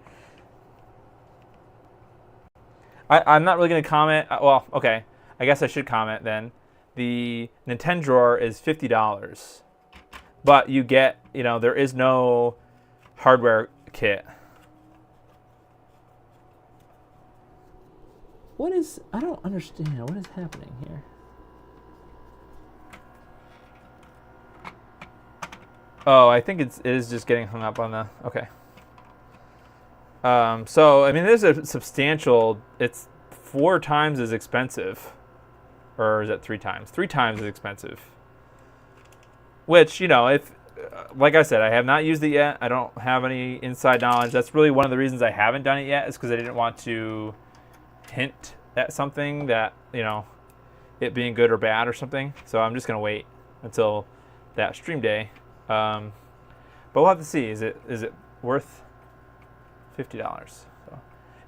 I'm not really going to comment. Well, okay, I guess I should comment then. The Nintendo drawer is $50, but you get there is no hardware kit. I don't understand. What is happening here? Oh, I think it is just getting hung up on the, okay. So, I mean, there's a substantial, it's 4 times as expensive. Or is it 3 times? 3 times as expensive. Which, if, like I said, I have not used it yet. I don't have any inside knowledge. That's really one of the reasons I haven't done it yet, is because I didn't want to hint at something that, it being good or bad or something. So I'm just going to wait until that stream day. But we'll have to see. Is it worth $50? So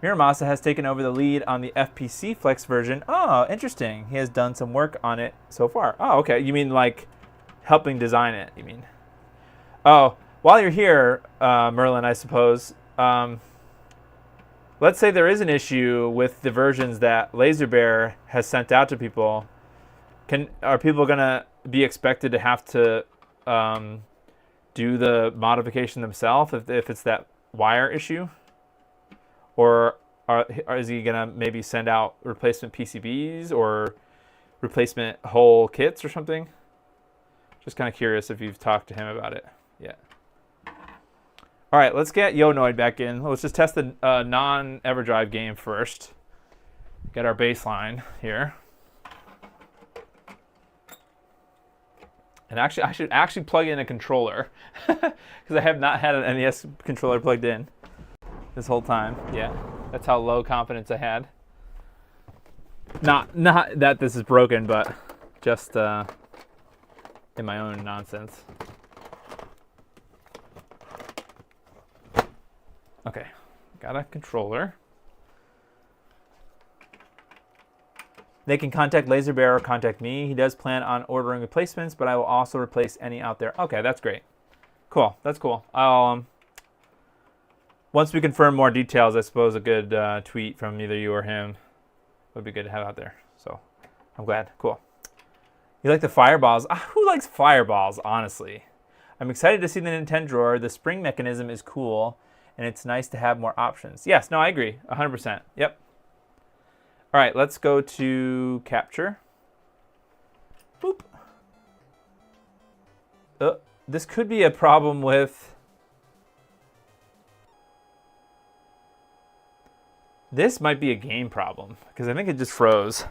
Miramasa has taken over the lead on the FPC Flex version. Oh, interesting. He has done some work on it so far. Oh, okay. You mean like helping design it, you mean? Oh, while you're here, Merlin, I suppose, let's say there is an issue with the versions that Laser Bear has sent out to people. Are people going to be expected to have to do the modification themselves if it's that wire issue? Or is he going to maybe send out replacement PCBs or replacement whole kits or something? Just kind of curious if you've talked to him about it yet. All right, let's get Yonoid back in. Let's just test the non-EverDrive game first. Get our baseline here. And actually, I should actually plug in a controller because I have not had an NES controller plugged in this whole time. Yeah, that's how low confidence I had. Not that this is broken, but just in my own nonsense. Okay, got a controller. They can contact Laser Bear or contact me. He does plan on ordering replacements, but I will also replace any out there. Okay, that's great. Cool, that's cool. Once we confirm more details, I suppose a good tweet from either you or him would be good to have out there. So I'm glad. Cool. You like the fireballs? Who likes fireballs, honestly? I'm excited to see the Nintendo drawer. The spring mechanism is cool, and it's nice to have more options. Yes, no, I agree. 100%. Yep. All right, let's go to capture. Boop. This could be a problem with... This might be a game problem, because I think it just froze.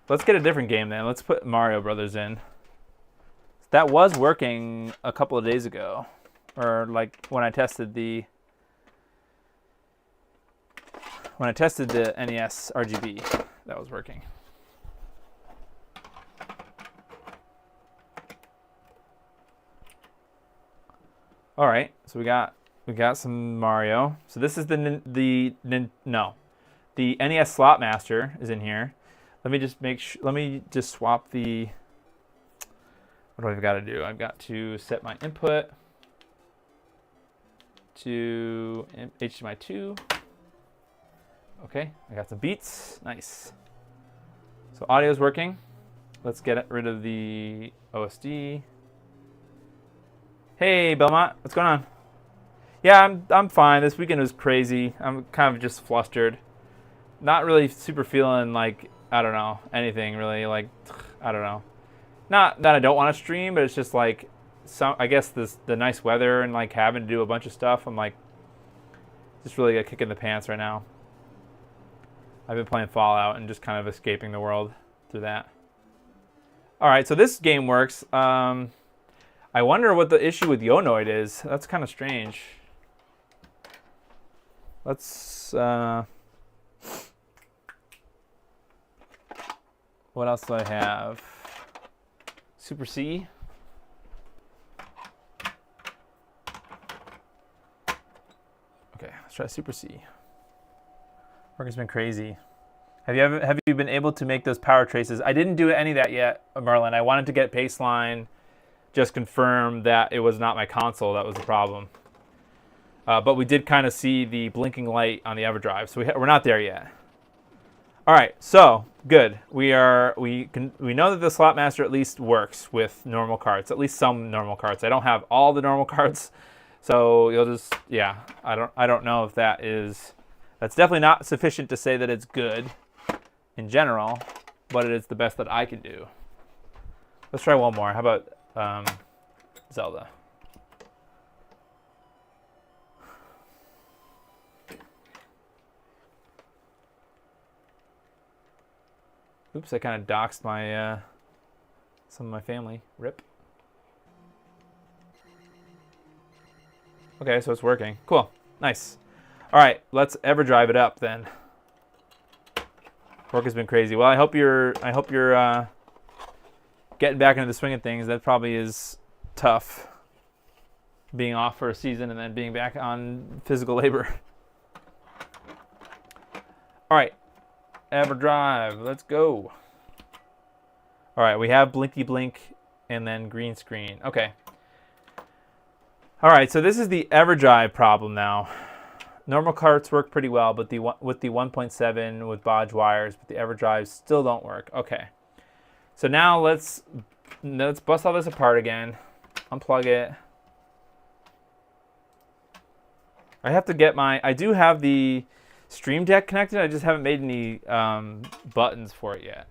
Let's get a different game then. Let's put Mario Brothers in. That was working a couple of days ago. Or like when I tested the... NES RGB, that was working. All right, so we got some Mario. So this is the NES Slotmaster is in here. Let me just let me just swap the. What do I've got to do? I've got to set my input to HDMI 2. Okay, I got some beats. Nice. So audio is working. Let's get rid of the OSD. Hey Belmont, what's going on? Yeah, I'm fine. This weekend was crazy. I'm kind of just flustered. Not really super feeling like, I don't know, anything really. Like, I don't know. Not that I don't want to stream, but it's just like, I guess the nice weather and like having to do a bunch of stuff. I'm like, just really a kick in the pants right now. I've been playing Fallout and just kind of escaping the world through that. All right, so this game works. I wonder what the issue with Yonoid is. That's kind of strange. Let's. What else do I have? Super C. Okay, let's try Super C. Work has been crazy. Have you been able to make those power traces? I didn't do any of that yet, Merlin. I wanted to get baseline, just confirm that it was not my console that was the problem. But we did kind of see the blinking light on the EverDrive, so we're not there yet. All right, so good. We know that the Slotmaster at least works with normal carts, at least some normal carts. I don't have all the normal carts, so you'll just I don't know if that's definitely not sufficient to say that it's good in general, but it is the best that I can do. Let's try one more. How about Zelda? Oops, I kind of doxed my some of my family. Rip. Okay, so it's working. Cool. Nice. All right, let's EverDrive it up then. Work has been crazy. Well, I hope you're getting back into the swing of things. That probably is tough, being off for a season and then being back on physical labor. All right, EverDrive, let's go. All right, we have Blinky Blink and then green screen. Okay. All right, so this is the EverDrive problem now. Normal carts work pretty well, but with the 1.7 with bodge wires, but the EverDrives still don't work. Okay. So now let's bust all this apart again. Unplug it. I do have the Stream Deck connected. I just haven't made any buttons for it yet.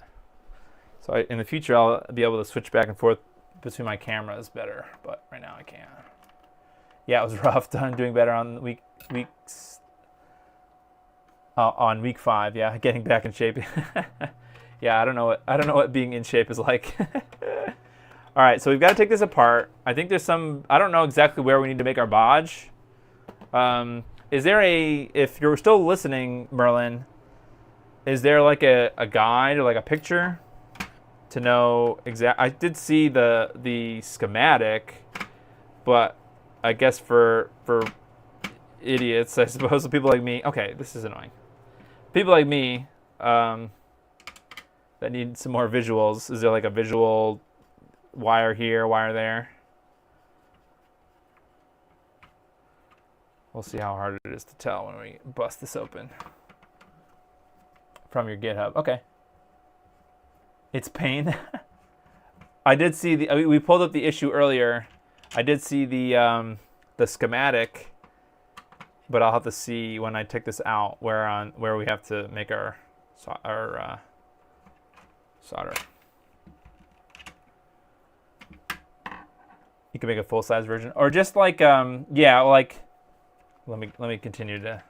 So in the future, I'll be able to switch back and forth between my cameras better, but right now I can't. Yeah, it was rough. Doing better on on week 5. Yeah, getting back in shape. Yeah, I don't know what being in shape is like. All right, so we've got to take this apart. I think there's I don't know exactly where we need to make our bodge. Is there if you're still listening, Merlin, is there like a guide or like a picture to know I did see the schematic, but I guess for idiots, I suppose, people like me. Okay, this is annoying. People like me that need some more visuals. Is there like a visual wire here, wire there? We'll see how hard it is to tell when we bust this open from your GitHub. Okay. It's pain. I did see we pulled up the issue earlier. I did see the schematic, but I'll have to see when I take this out where we have to make our solder. You can make a full-size version, or just like yeah, like let me continue to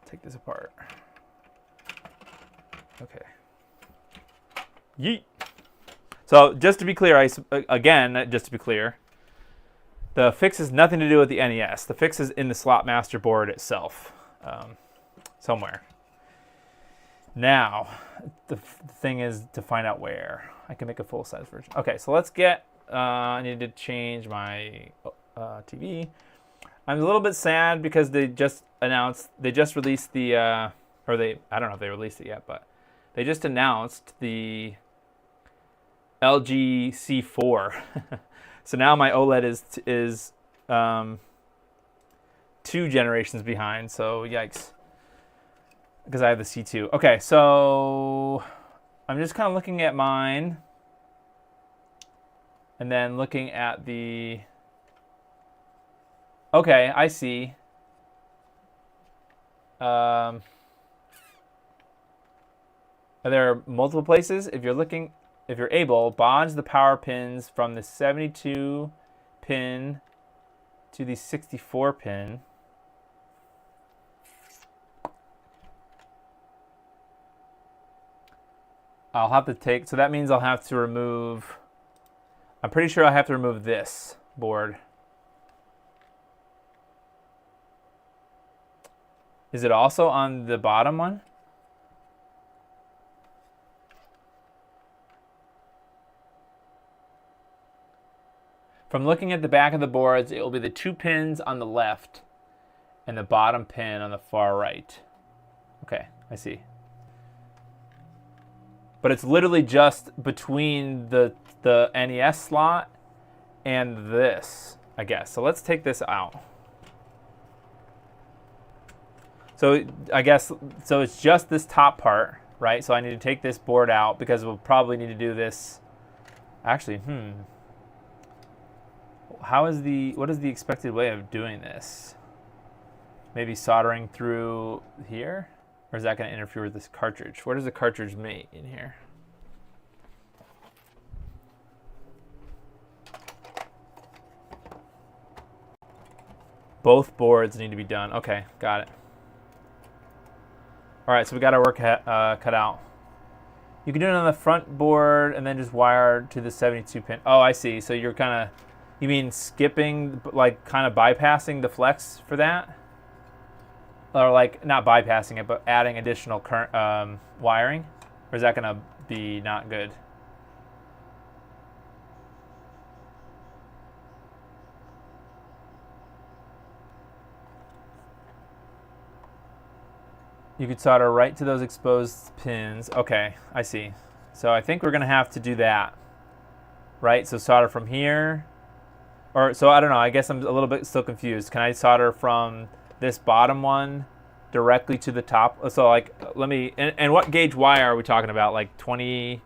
take this apart. Okay. Yeet. So just to be clear, just to be clear, the fix has nothing to do with the NES. The fix is in the Slotmaster board itself, somewhere. Now, the thing is to find out where I can make a full-size version. Okay, so let's get. I need to change my TV. I'm a little bit sad because they just released the, I don't know if they released it yet, but they just announced the LG C4. So now my OLED is 2 generations behind, so yikes. Because I have the C2. Okay, so I'm just kind of looking at mine and then looking at the... Okay, I see. Are there multiple places? If you're able, bond the power pins from the 72 pin to the 64 pin. I'll have to take, so that means I'll have to remove, I'm pretty sure I have to remove this board. Is it also on the bottom one? From looking at the back of the boards, it will be the 2 pins on the left and the bottom pin on the far right. Okay, I see. But it's literally just between the NES slot and this, I guess. So let's take this out. So I guess, so it's just this top part, right? So I need to take this board out because we'll probably need to do this. Actually, what is the expected way of doing this? Maybe soldering through here? Or is that going to interfere with this cartridge? Where does the cartridge mate in here? Both boards need to be done. Okay, got it. All right, so we got our work cut out. You can do it on the front board and then just wire to the 72 pin. Oh, I see. So you're kind of, you mean skipping, like kind of bypassing the flex for that? Or like not bypassing it, but adding additional current wiring? Or is that going to be not good? You could solder right to those exposed pins. Okay, I see. So I think we're going to have to do that, right? So solder from here. Or, so I don't know. I guess I'm a little bit still confused. Can I solder from this bottom one directly to the top? So like, let me, and what gauge wire are we talking about? Like 20,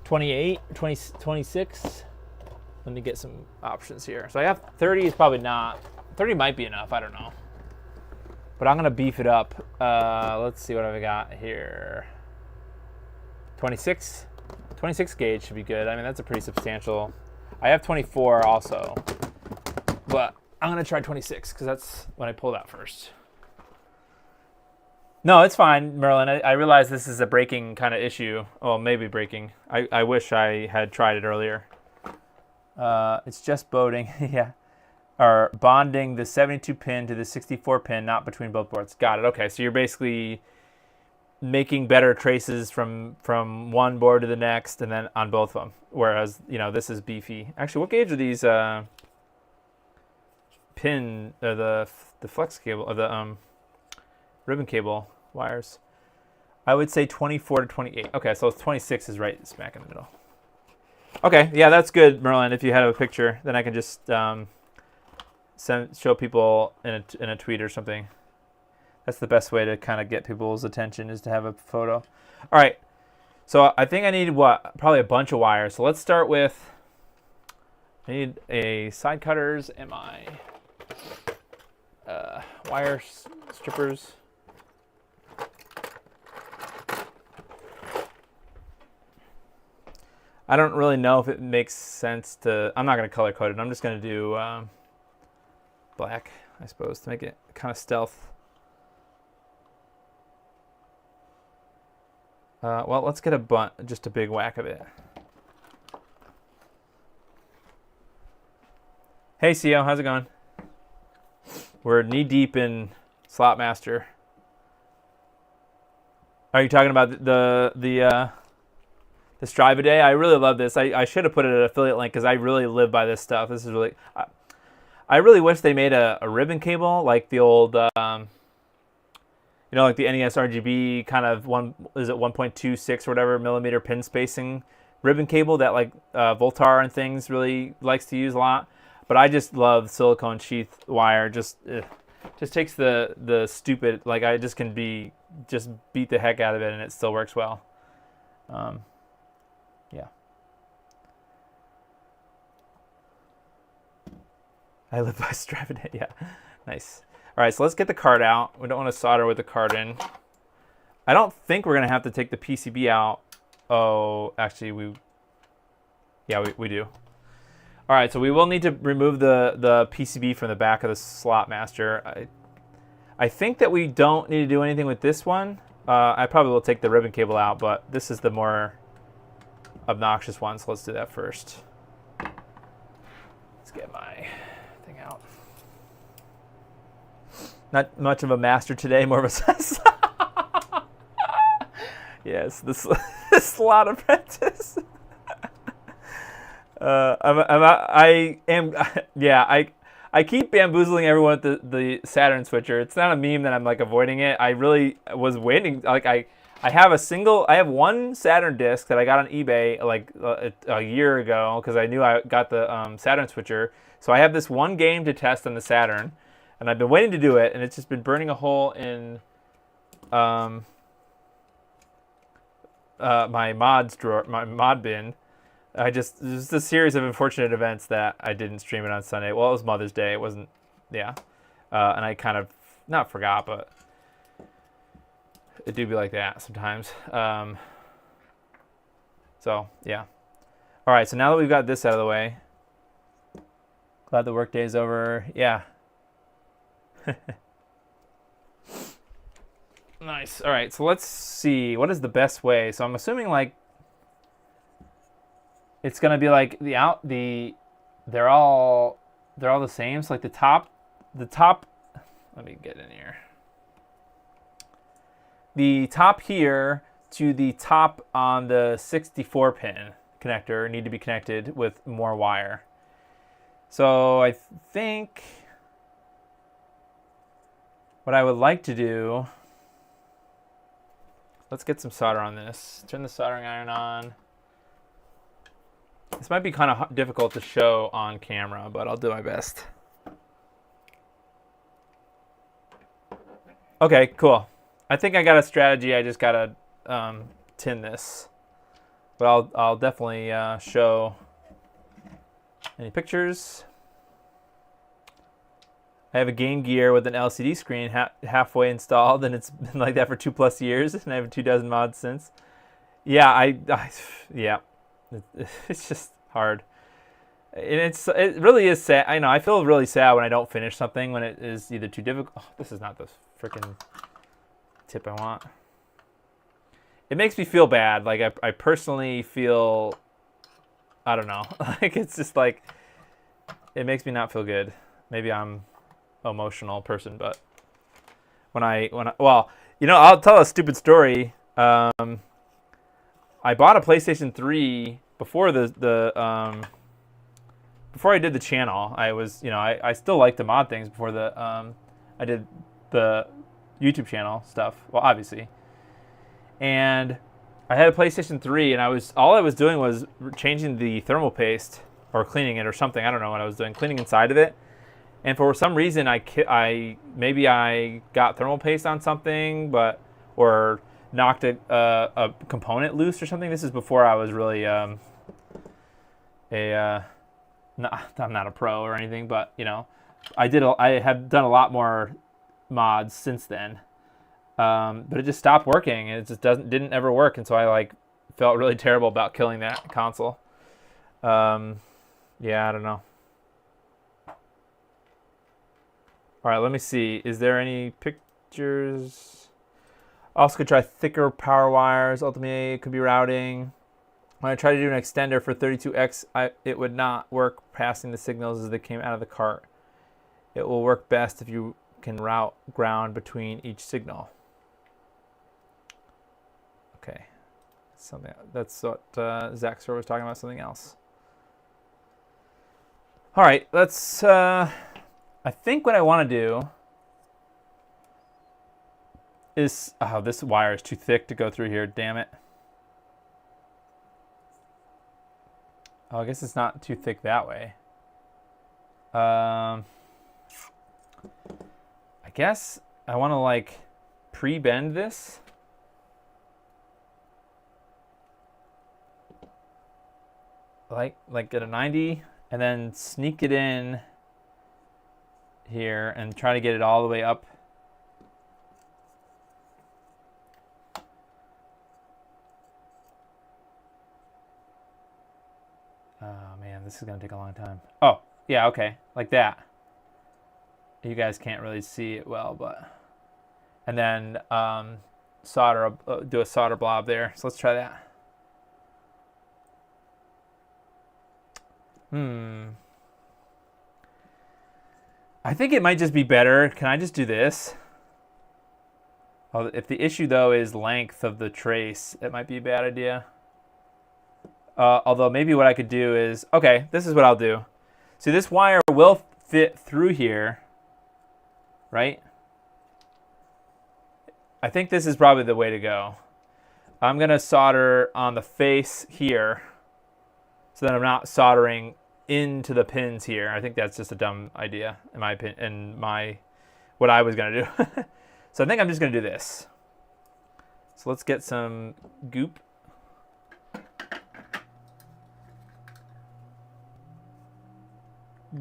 28, 20, 26? Let me get some options here. So I have 30 is probably not, 30 might be enough. I don't know. But I'm going to beef it up. Let's see what I've got here. 26? 26 gauge should be good. I mean, that's a pretty substantial. I have 24 also. But I'm going to try 26 because that's when I pulled out first. No, it's fine, Merlin. I realize this is a braking kind of issue. Well, maybe braking. I wish I had tried it earlier. It's just boating. Yeah. Or bonding the 72 pin to the 64 pin, not between both boards. Got it. Okay, so you're basically making better traces from one board to the next, and then on both of them. Whereas, you know, this is beefy. Actually, what gauge are these pin the flex cable or the ribbon cable wires? I would say 24 to 28. Okay, so 26 is right smack in the middle. Okay, yeah, that's good, Merlin. If you had a picture, then I can just show people in a tweet or something. That's the best way to kind of get people's attention, is to have a photo. All right, so I think I need probably a bunch of wires. So let's start with, I need a side cutters and my wire strippers. I don't really know if it makes sense to, I'm not going to color code it. I'm just going to do black, I suppose, to make it kind of stealth. Well, let's get just a big whack of it. Hey, CO, how's it going? We're knee deep in Slotmaster. Are you talking about the Strive a day? I really love this. I should have put it at an affiliate link because I really live by this stuff. This is really, I really wish they made a ribbon cable like the old, like the NES RGB kind of 1.26 or whatever millimeter pin spacing ribbon cable that like Voltar and things really likes to use a lot. But I just love silicone sheath wire. Just takes the stupid, like I just can just beat the heck out of it and it still works well. Yeah. I live by strapping it. Yeah, nice. All right, so let's get the card out. We don't want to solder with the card in. I don't think we're gonna have to take the PCB out. Oh, actually, we do. All right, so we will need to remove the PCB from the back of the Slotmaster. I think that we don't need to do anything with this one. I probably will take the ribbon cable out, but this is the more obnoxious one, so let's do that first. Let's get my thing out. Not much of a master today, more of a yes, this slot apprentice. I keep bamboozling everyone with the Saturn switcher. It's not a meme that I'm like avoiding it. I really was waiting. Like I have one Saturn disc that I got on eBay like a year ago because I knew I got the Saturn switcher. So I have this one game to test on the Saturn, and I've been waiting to do it, and it's just been burning a hole in my mods drawer, my mod bin. There's a series of unfortunate events that I didn't stream it on Sunday. Well, it was Mother's Day. It wasn't, yeah. And I kind of, not forgot, but it do be like that sometimes. So, yeah. All right, so now that we've got this out of the way, glad the work day is over. Yeah. Nice. All right, so let's see. What is the best way? So I'm assuming, like, it's gonna be like they're all the same. So like the top. Let me get in here. The top here to the top on the 64 pin connector need to be connected with more wire. So I think what I would like to do. Let's get some solder on this. Turn the soldering iron on. This might be kind of difficult to show on camera, but I'll do my best. Okay, cool. I think I got a strategy. I just gotta tin this, but I'll definitely show any pictures. I have a Game Gear with an LCD screen halfway installed, and it's been like that for 2+ years, and I have 24 mods since. Yeah, yeah. It's just hard, and it really is sad. I know I feel really sad when I don't finish something when it is either too difficult. Oh, this is not the freaking tip I want. It makes me feel bad. Like I personally feel, I don't know. Like it's just like it makes me not feel good. Maybe I'm an emotional person, but when I well, I'll tell a stupid story. I bought a PlayStation 3 before before I did the channel. I was, I still like to mod things before I did the YouTube channel stuff. Well, obviously. And I had a PlayStation 3, and all I was doing was changing the thermal paste or cleaning it or something. I don't know what I was doing, cleaning inside of it. And for some reason, maybe I got thermal paste on something, or knocked a component loose or something. This is before I was really I'm not a pro or anything, but I have done a lot more mods since then. But it just stopped working, and it just didn't ever work, and so I felt really terrible about killing that console. Yeah, I don't know. All right, let me see. Is there any pictures? Also could try thicker power wires. Ultimately, it could be routing. When I tried to do an extender for 32X, it would not work passing the signals as they came out of the cart. It will work best if you can route ground between each signal. Okay, that's what Zach Sor was talking about. Something else. All right, let's I think what I want to do is... Oh, this wire is too thick to go through here. Damn it. Oh, I guess it's not too thick that way. I guess I want to like pre-bend this. Like at a 90 and then sneak it in here and try to get it all the way up. Oh man, this is gonna take a long time. Oh, yeah, okay, like that. You guys can't really see it well, but... And then solder, do a solder blob there. So let's try that. I think it might just be better. Can I just do this? Well, if the issue, though, is length of the trace, it might be a bad idea. Although maybe what I could do is... Okay, this is what I'll do. See, this wire will fit through here, right? I think this is probably the way to go. I'm going to solder on the face here so that I'm not soldering into the pins here. I think that's just a dumb idea in my opinion, what I was going to do. So I think I'm just going to do this. So let's get some goop.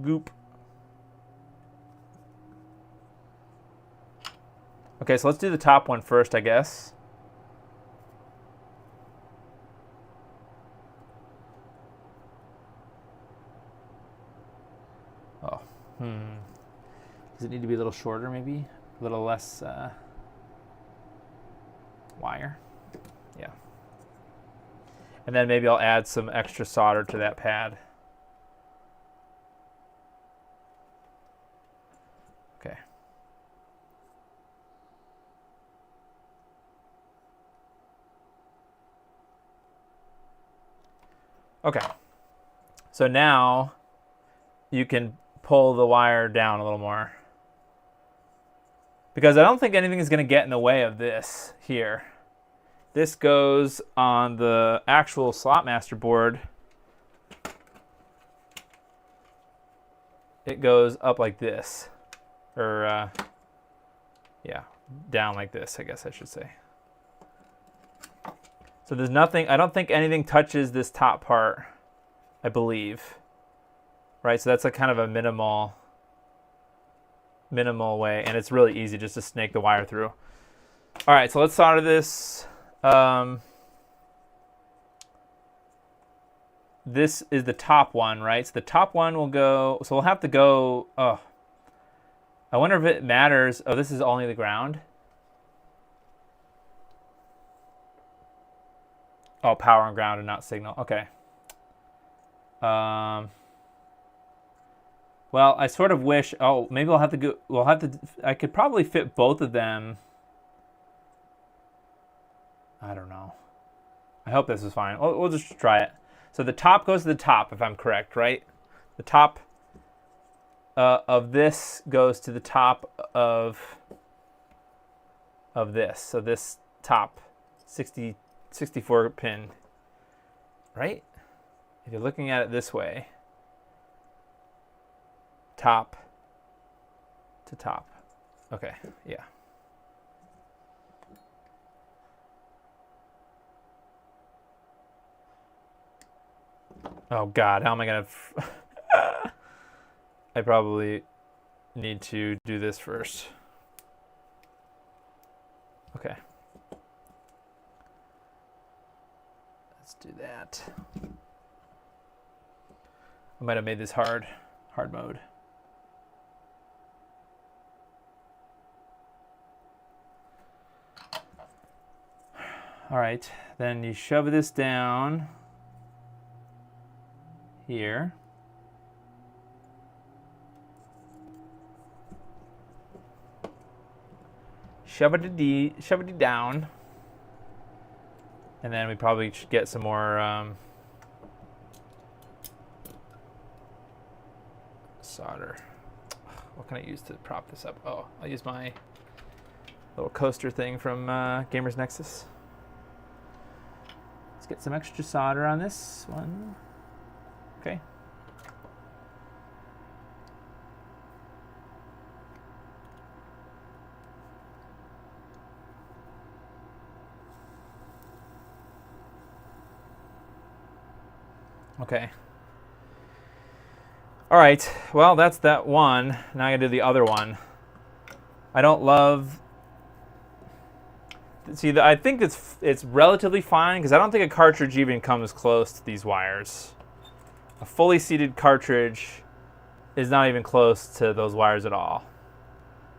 Goop. Okay, so let's do the top one first, I guess. Oh, Does it need to be a little shorter, maybe? A little less wire? Yeah. And then maybe I'll add some extra solder to that pad. Okay. Okay. So now you can pull the wire down a little more. Because I don't think anything is going to get in the way of this here. This goes on the actual Slotmaster board. It goes up like this. Or, yeah, down like this, I guess I should say. So there's nothing, I don't think anything touches this top part, I believe. Right, so that's a kind of a minimal way, and it's really easy just to snake the wire through. All right, so let's solder this. This is the top one, right? So the top one will go, so we'll have to go, oh, I wonder if it matters. Oh, this is only the ground. Oh, power and ground and not signal. Okay. Well, I sort of wish. Oh, maybe we'll have to go. We'll have to. I could probably fit both of them. I don't know. I hope this is fine. We'll just try it. So the top goes to the top, if I'm correct, right? The top of this goes to the top of this. So this top 64 pin, right? If you're looking at it this way, top to top. Okay, yeah. Oh God, how am I gonna... I probably need to do this first. Okay. Let's do that. I might have made this hard mode. All right, then you shove this down here. Shove it down. And then we probably should get some more solder. what can I use to prop this up? Oh, I'll use my little coaster thing from Gamers Nexus. Let's get some extra solder on this one. Okay. Okay. All right. Well, that's that one. Now I gotta do the other one. I don't love. See, I think it's relatively fine because I don't think a cartridge even comes close to these wires. A fully seated cartridge is not even close to those wires at all,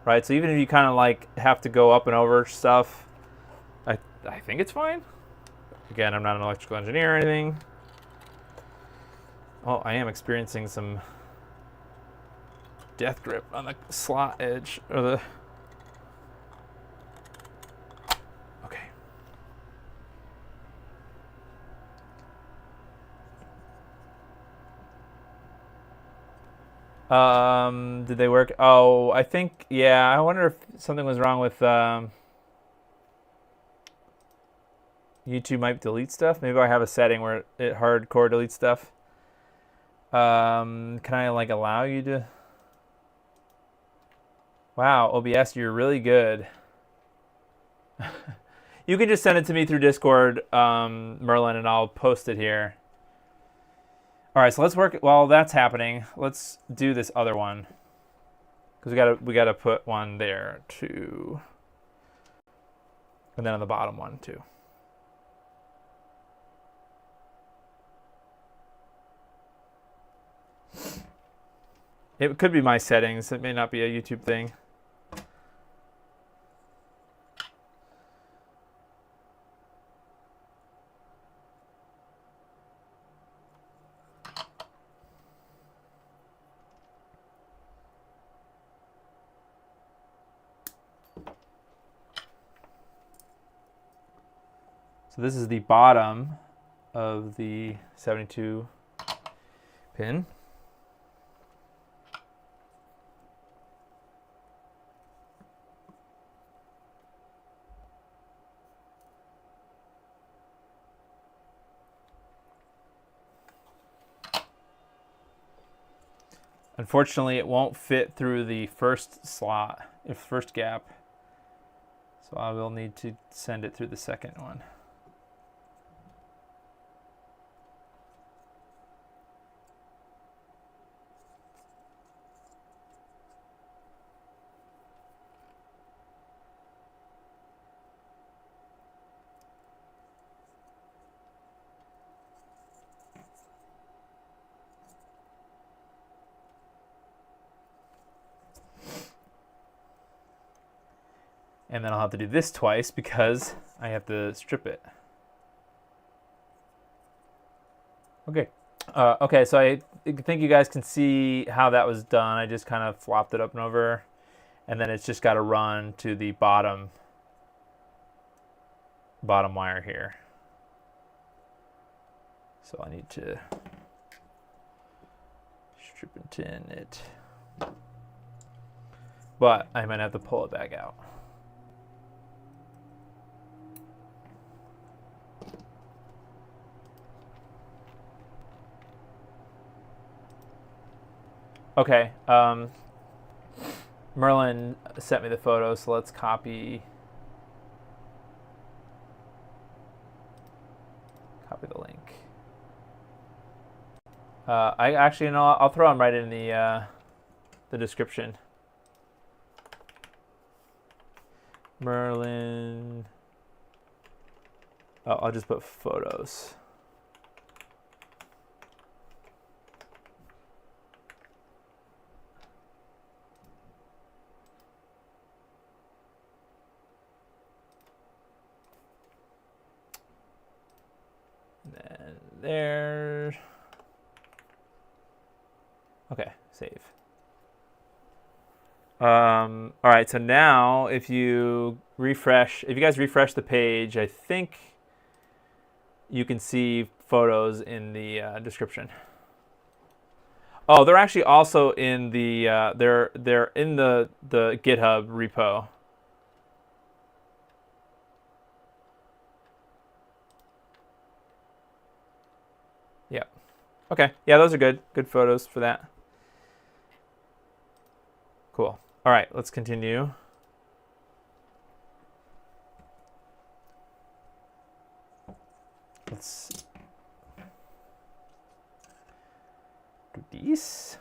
right? So even if you kind of like have to go up and over stuff, I think it's fine. Again, I'm not an electrical engineer or anything. Oh, I am experiencing some death grip on the slot edge or the. Okay. Did they work? Oh, I think, yeah, I wonder if something was wrong with YouTube might delete stuff. Maybe I have a setting where it hardcore deletes stuff. Can I like allow you to? Wow, OBS, you're really good. You can just send it to me through Discord, Merlin, and I'll post it here. All right, so let's work. While that's happening, let's do this other one because we gotta put one there too, and then on the bottom one too. It could be my settings. It may not be a YouTube thing. So this is the bottom of the 72 pin. Unfortunately, it won't fit through the first slot, first gap. So I will need to send it through the second one. And then I'll have to do this twice because I have to strip it. Okay. Okay, so I think you guys can see how that was done. I just kind of flopped it up and over. And then it's just got to run to the bottom wire here. So I need to strip and tin it. But I might have to pull it back out. Okay, Merlin sent me the photo, so let's copy the link. I actually, I'll throw them right in the description. Merlin. Oh, I'll just put photos. There. Okay, save. All right, so now if you guys refresh the page, I think you can see photos in the description. Oh, they're actually also in the they're in the GitHub repo. Yeah. Okay. Yeah, those are good. Good photos for that. Cool. All right, let's continue. Let's do these.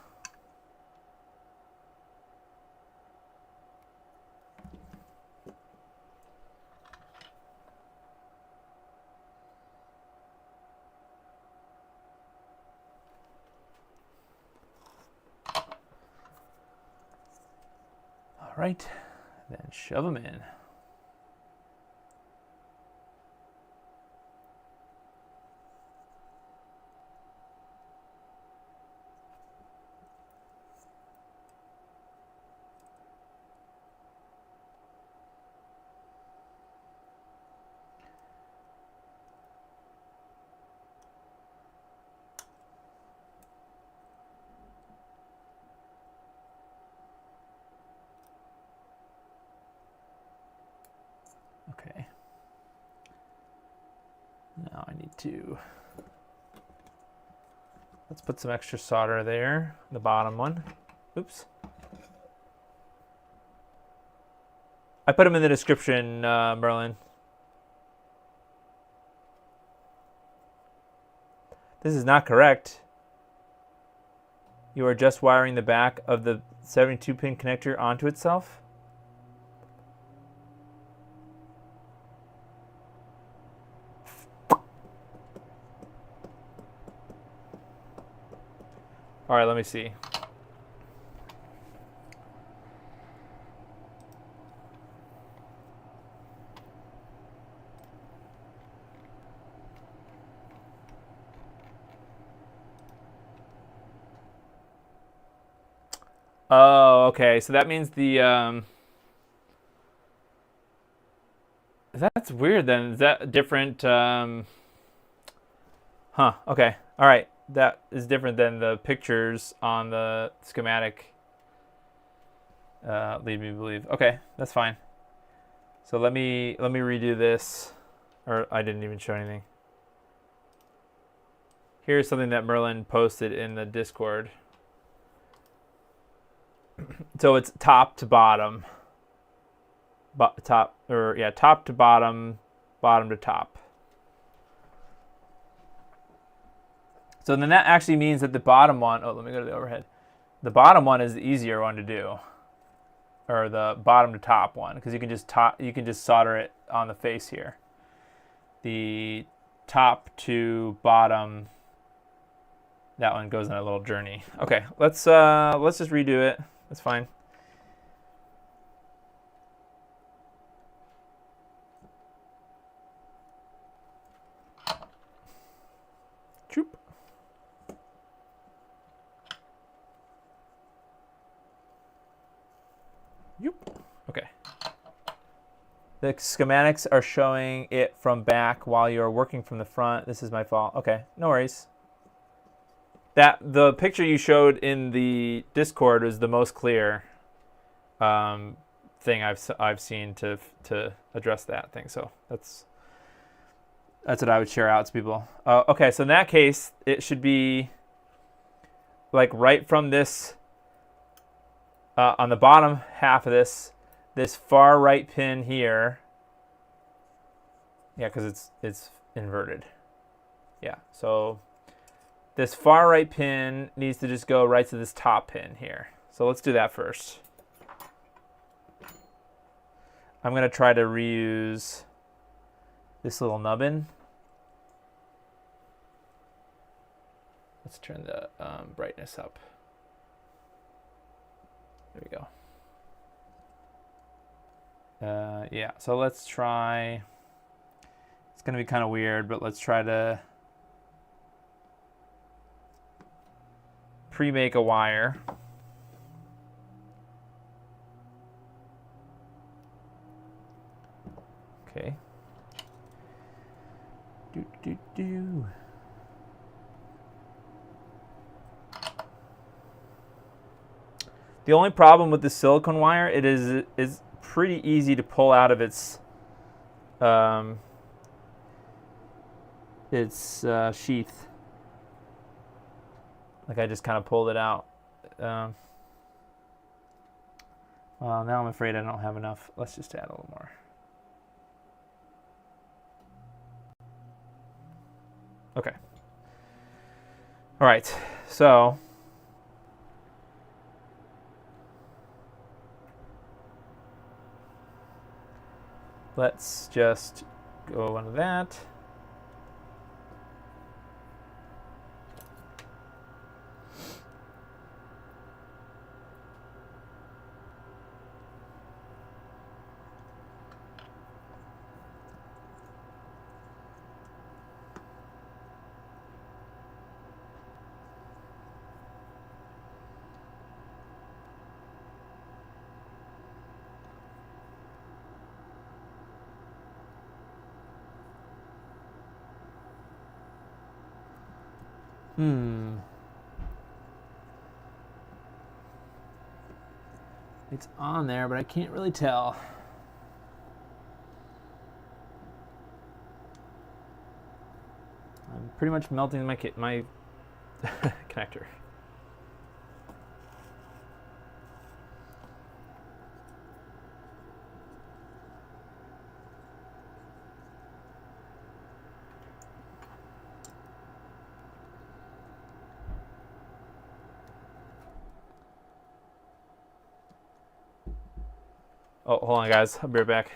All right, then shove them in. Okay. Now I need to, let's put some extra solder there, the bottom one. Oops. I put them in the description, Merlin. This is not correct. You are just wiring the back of the 72-pin connector onto itself. All right, let me see. Oh, okay. So that means the that's weird then. Is that different? Huh. Okay. All right. That is different than the pictures on the schematic. Lead me to believe. Okay, that's fine. So let me redo this, or I didn't even show anything. Here's something that Merlin posted in the Discord. So it's top to bottom, top to bottom, bottom to top. So then that actually means that the bottom one, oh, let me go to the overhead. The bottom one is the easier one to do, or the bottom to top one, because you can just solder it on the face here. The top to bottom, that one goes on a little journey. Okay, let's just redo it. That's fine. Choop. Yoop. Okay. The schematics are showing it from back while you're working from the front. This is my fault. Okay, no worries. The picture you showed in the Discord is the most clear thing I've seen to address that thing. So that's what I would share out to people. Okay, so in that case, it should be like right from this on the bottom half of this far right pin here. Yeah, because it's inverted. Yeah, so this far right pin needs to just go right to this top pin here. So let's do that first. I'm going to try to reuse this little nubbin. Let's turn the brightness up. There we go. Yeah, so let's try. It's going to be kind of weird, but let's try to pre-make a wire. Okay. Do. The only problem with the silicone wire, it is pretty easy to pull out of its sheath. Like I just kind of pulled it out. Well, now I'm afraid I don't have enough. Let's just add a little more. Okay. All right. So let's just go into that. It's on there, but I can't really tell. I'm pretty much melting my connector. Oh, hold on, guys. I'll be right back.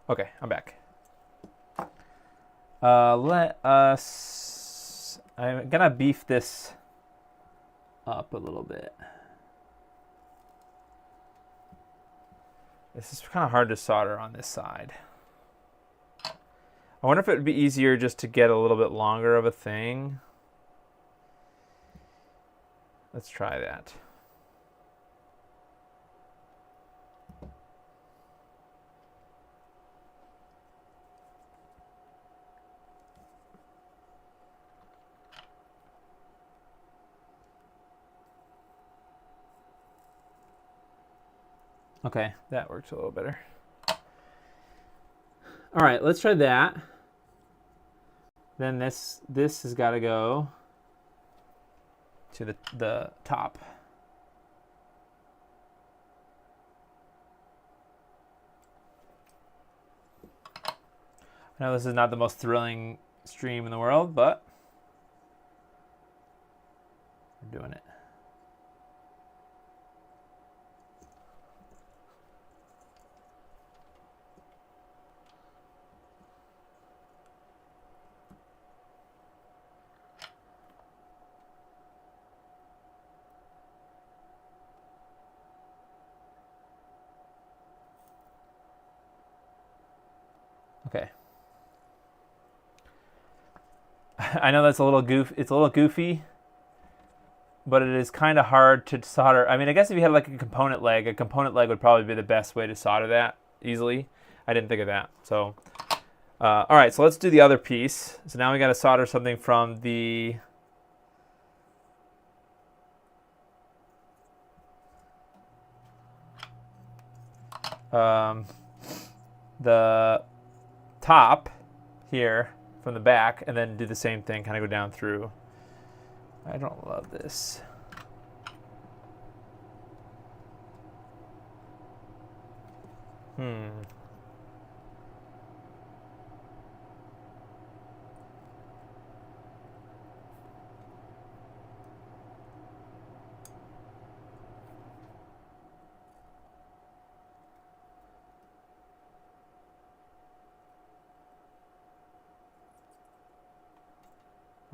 Okay, I'm back. Let us... I'm gonna beef this up a little bit. This is kind of hard to solder on this side. I wonder if it would be easier just to get a little bit longer of a thing. Let's try that. Okay, that works a little better. All right, let's try that. Then this has got to go to the top. I know this is not the most thrilling stream in the world, but we're doing it. Okay. I know that's a little it's a little goofy, but it is kind of hard to solder. I mean, I guess if you had like a component leg would probably be the best way to solder that easily. I didn't think of that. So, all right, so let's do the other piece. So now we got to solder something from the top here from the back, and then do the same thing, kind of go down through. I don't love this.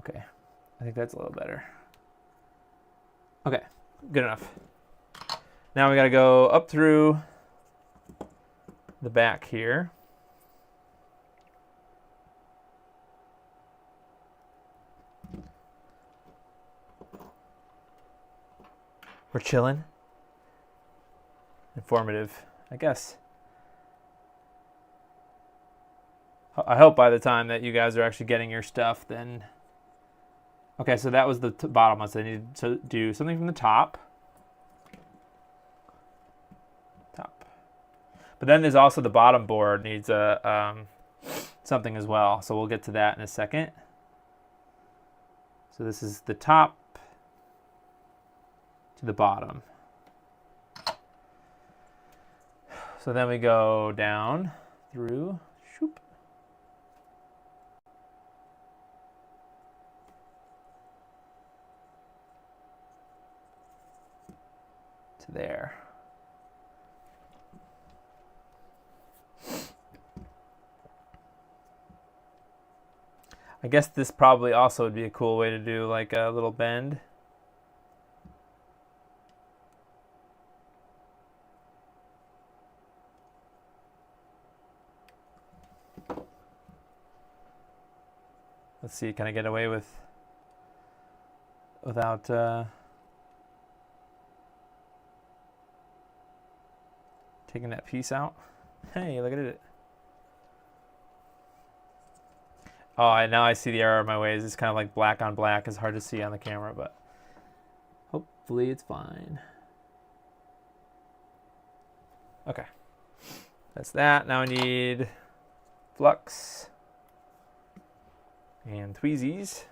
Okay, I think that's a little better. Okay, good enough. Now we got to go up through the back here. We're chilling. Informative, I guess. I hope by the time that you guys are actually getting your stuff, then... Okay, so that was the bottom one, so I need to do something from the top. But then there's also the bottom board needs something as well, so we'll get to that in a second. So this is the top to the bottom. So then we go down through, shoop, to there. I guess this probably also would be a cool way to do like a little bend. Let's see, can I get away without taking that piece out? Hey, look at it. Oh, now I see the error of my ways. It's kind of like black on black. It's hard to see on the camera, but hopefully it's fine. Okay. That's that. Now I need flux and tweezies.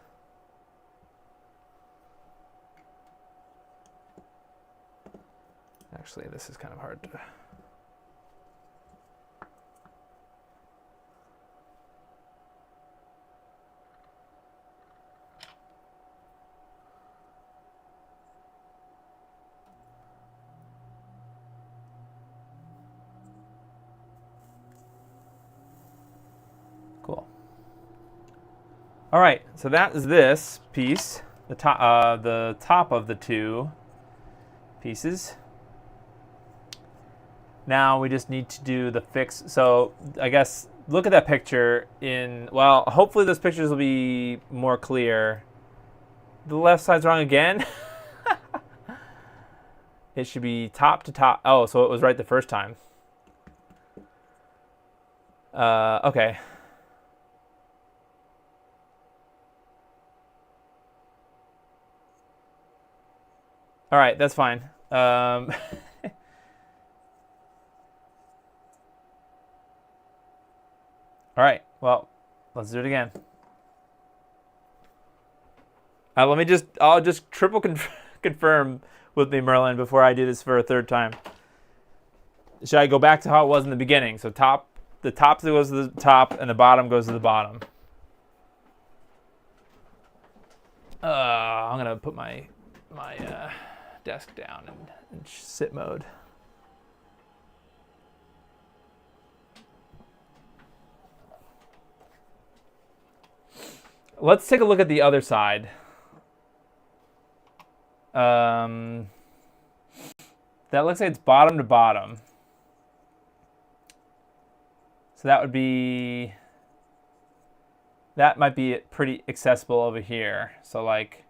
Actually, this is kind of hard to... Cool. All right, so that is this piece, the top of the two pieces. Now we just need to do the fix. So I guess look at that picture in, well, hopefully those pictures will be more clear. The left side's wrong again. It should be top to top. Oh, so it was right the first time. Okay. All right, that's fine. All right, well, let's do it again. I'll just triple confirm with me, Merlin, before I do this for a third time. Should I go back to how it was in the beginning? So the top goes to the top, and the bottom goes to the bottom. I'm gonna put my desk down in sit mode. Let's take a look at the other side. That looks like it's bottom to bottom. So that might be pretty accessible over here. So like,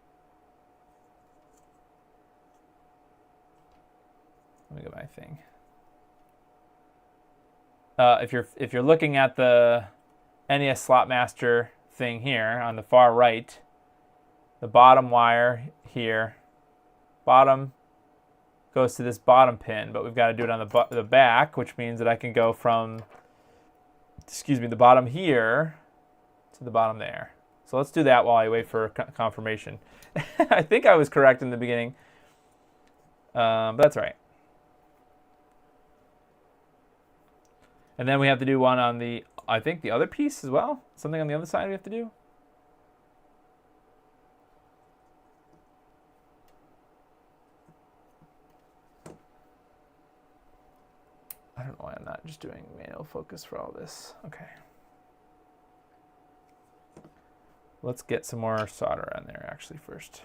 let me get my thing. If you're looking at the NES Slotmaster thing here on the far right, the bottom wire here, bottom goes to this bottom pin, but we've got to do it on the back, which means that I can go from, the bottom here to the bottom there. So let's do that while I wait for confirmation. I think I was correct in the beginning, but that's right. And then we have to do one on the, I think, the other piece as well. Something on the other side we have to do. I don't know why I'm not just doing manual focus for all this. Okay. Let's get some more solder on there actually first.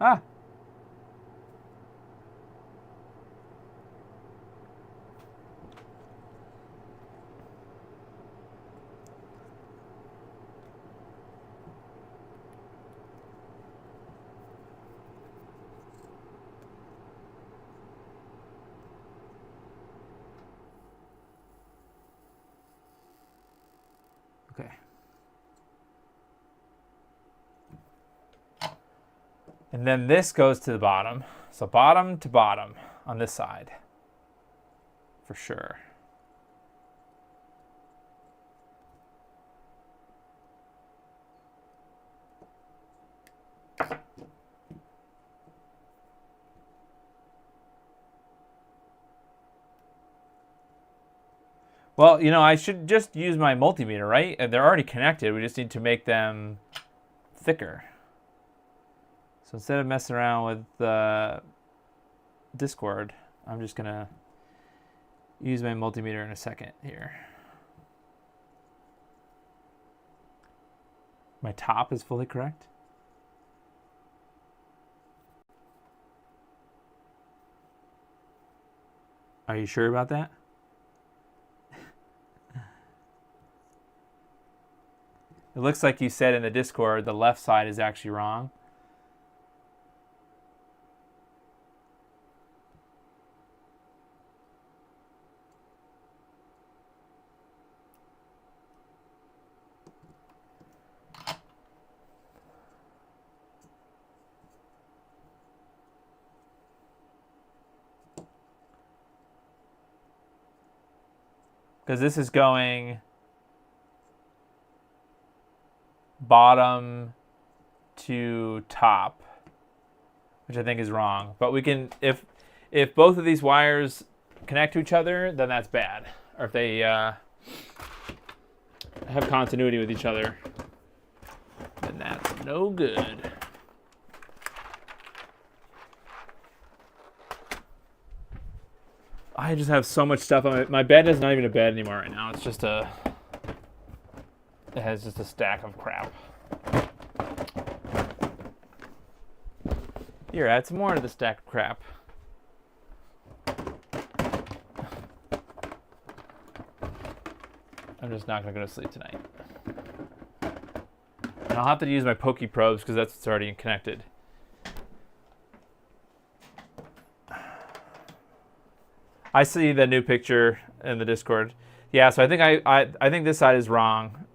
Ah. Okay. And then this goes to the bottom. So bottom to bottom on this side. For sure. Well, you know, I should just use my multimeter, right? They're already connected. We just need to make them thicker. So instead of messing around with Discord, I'm just going to use my multimeter in a second here. My top is fully correct. Are you sure about that? It looks like you said in the Discord the left side is actually wrong. Because this is going bottom to top, which I think is wrong. But we can, if both of these wires connect to each other, then that's bad. Or if they have continuity with each other, then that's no good. I just have so much stuff on it. My bed is not even a bed anymore right now. It's just it has just a stack of crap. Here, add some more to the stack of crap. I'm just not going to go to sleep tonight. And I'll have to use my pokey probes because that's what's already connected. I see the new picture in the Discord. Yeah, so I think I think this side is wrong.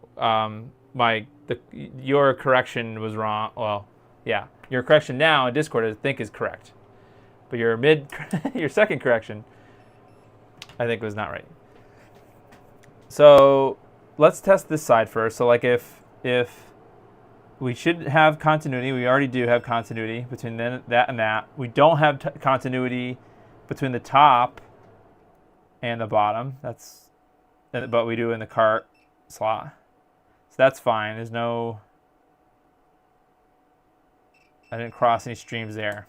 Your correction was wrong. Well, yeah, your correction now in Discord I think is correct, but your your second correction I think was not right. So let's test this side first. So like if we should have continuity, we already do have continuity between that and that. We don't have continuity between the top and the bottom. But we do in the cart slot. So that's fine. There's no, I didn't cross any streams there.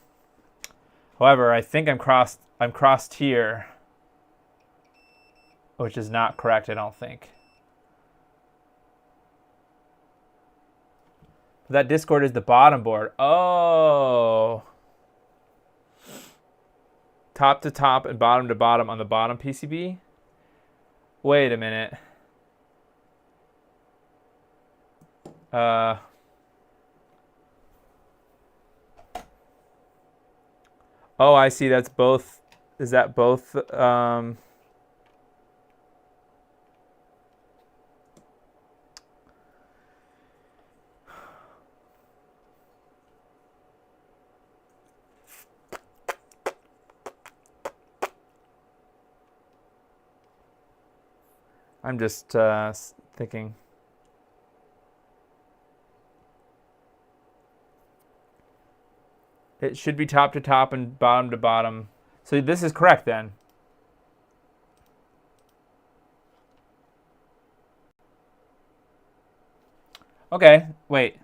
However, I think I'm crossed here, which is not correct, I don't think. That Discord is the bottom board. Oh. Top to top and bottom to bottom on the bottom PCB? Wait a minute. Oh, I see. That's both. Is that both? I'm just thinking. It should be top to top and bottom to bottom. So this is correct then. Okay, wait.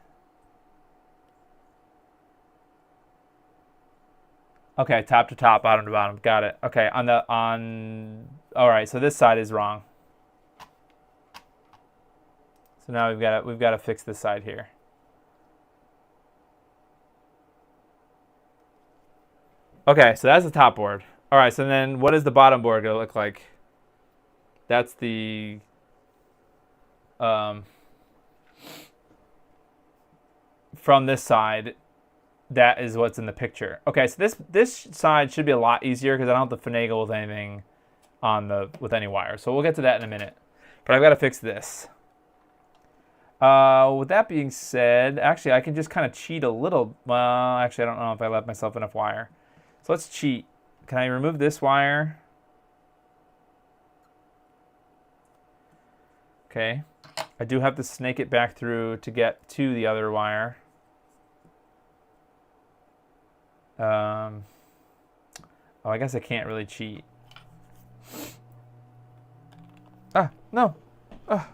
Okay, top to top, bottom to bottom. Got it. Okay, all right, so this side is wrong. So now we've got to fix this side here. Okay, so that's the top board. All right, so then what is the bottom board going to look like? That's the from this side. That is what's in the picture. Okay, so this side should be a lot easier because I don't have to finagle with anything with any wire. So we'll get to that in a minute. But I've got to fix this. With that being said, actually I can just kind of cheat a little. Well, actually I don't know if I left myself enough wire. So let's cheat. Can I remove this wire? Okay. I do have to snake it back through to get to the other wire. Oh, I guess I can't really cheat. Ah, no. Ah.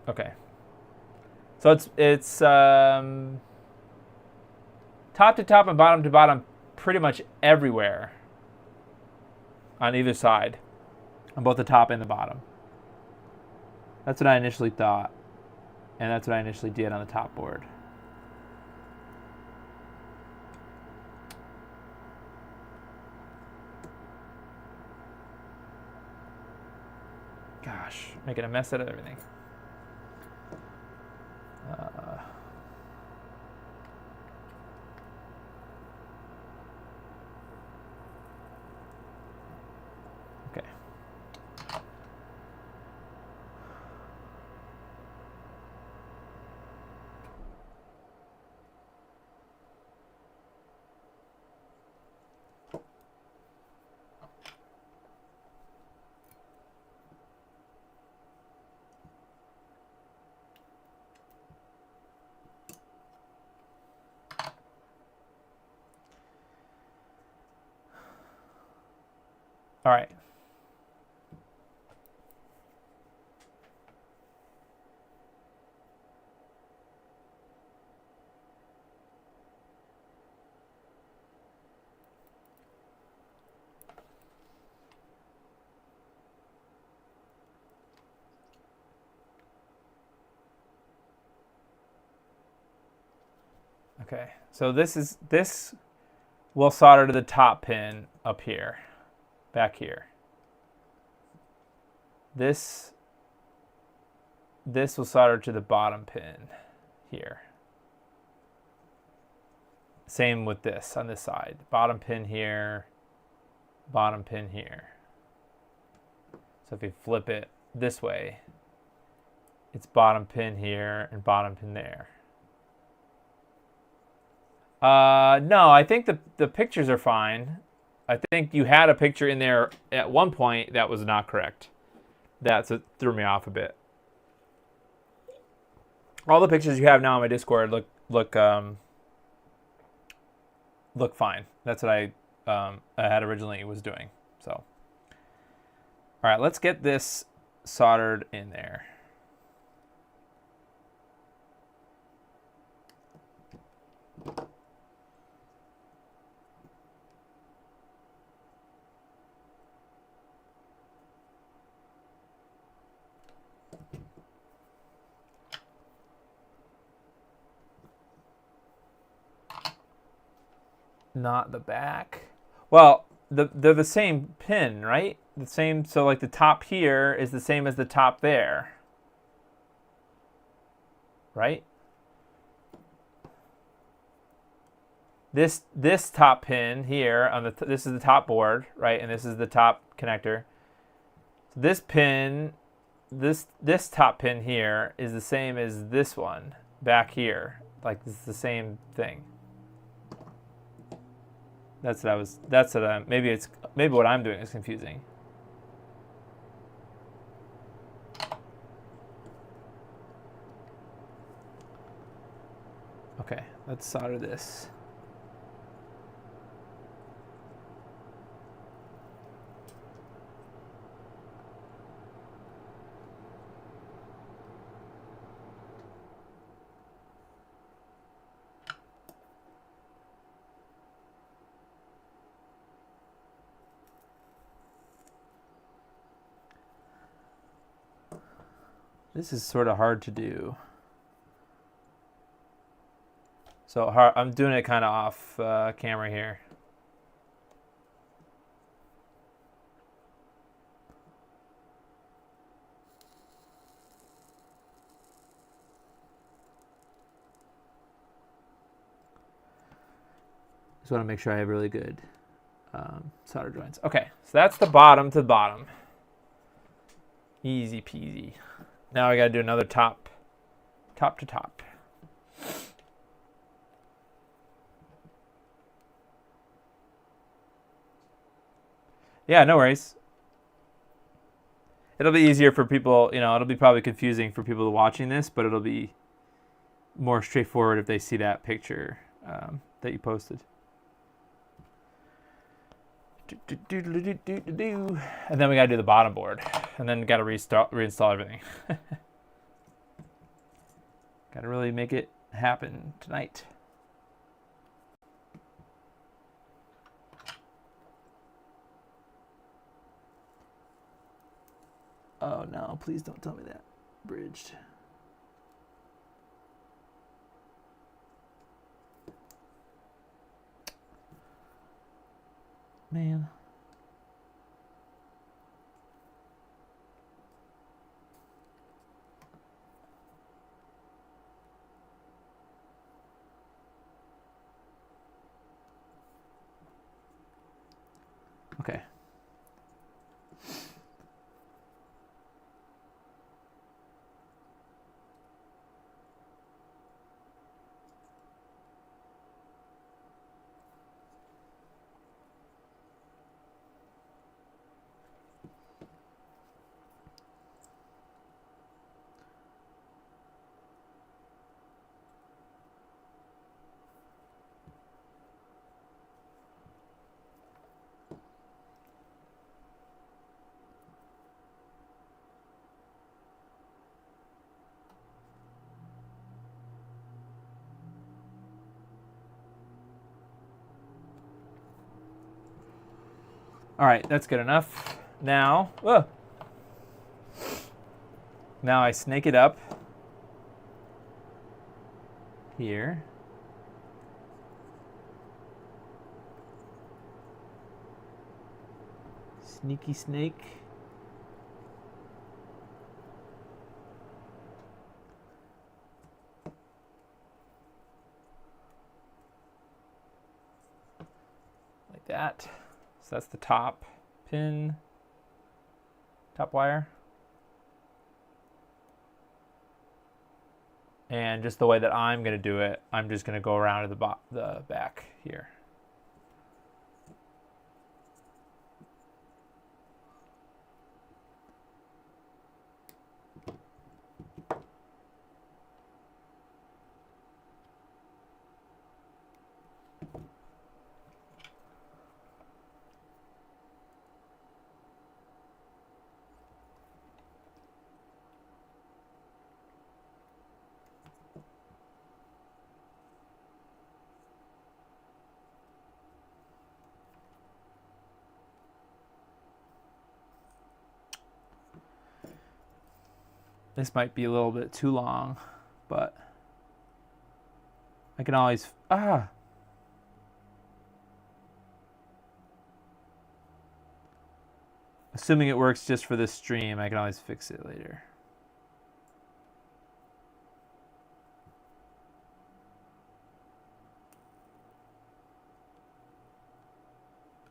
Okay. So it's top to top and bottom to bottom pretty much everywhere on either side, on both the top and the bottom. That's what I initially thought, and that's what I initially did on the top board. Gosh, making a mess out of everything. Okay. All right. Okay, so this will solder to the top pin up here, back here. This will solder to the bottom pin here. Same with this on this side. Bottom pin here, bottom pin here. So if you flip it this way, it's bottom pin here and bottom pin there. No, I think the pictures are fine. I think you had a picture in there at one point that was not correct. That's what threw me off a bit. All the pictures you have now on my Discord look fine. That's what I had originally was doing. So, all right, let's get this soldered in there. Not the back. Well, they're the same pin, right? The same. So like the top here is the same as the top there, right? This top pin here on this is the top board, right? And this is the top connector. This pin, this top pin here is the same as this one back here. Like it's the same thing. That's what maybe what I'm doing is confusing. Okay, let's solder this. This is sort of hard to do. So I'm doing it kind of off camera here. Just want to make sure I have really good solder joints. Okay, so that's the bottom to the bottom. Easy peasy. Now I got to do another top to top. Yeah, no worries. It'll be easier for people, it'll be probably confusing for people watching this, but it'll be more straightforward if they see that picture that you posted. And then we gotta do the bottom board, and then gotta reinstall everything. Gotta really make it happen tonight. Oh no, please don't tell me that. Bridged. Man. Okay. All right, that's good enough. Now, now I snake it up here. Sneaky snake. Like that. So that's the top pin, top wire. And just the way that I'm going to do it, I'm just going to go around to the back here. This might be a little bit too long, but I can always, Assuming it works just for this stream, I can always fix it later.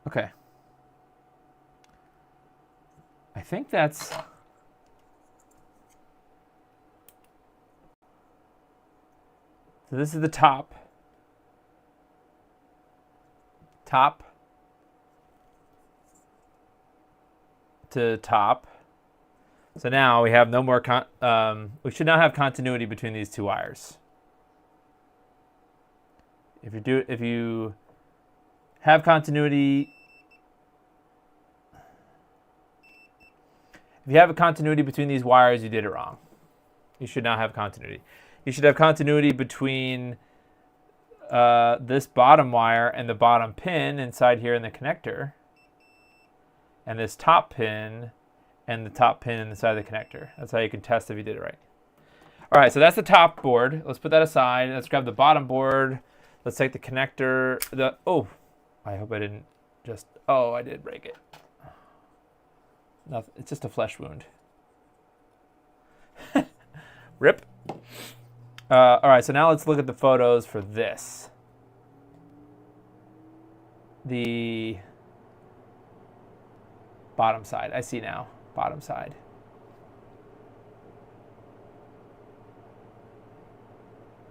Okay. I think that's... So this is the top. Top to top. So now we have no more, we should now have continuity between these two wires. If you have continuity, if you have a continuity between these wires, you did it wrong. You should now have continuity. You should have continuity between this bottom wire and the bottom pin inside here in the connector, and this top pin and the top pin inside the connector. That's how you can test if you did it right. All right, so that's the top board. Let's put that aside. Let's grab the bottom board. Let's take the connector. Oh, I hope I didn't just. Oh, I did break it. Nothing. It's just a flesh wound. Rip. All right, so now let's look at the photos for this. The bottom side. I see now. Bottom side.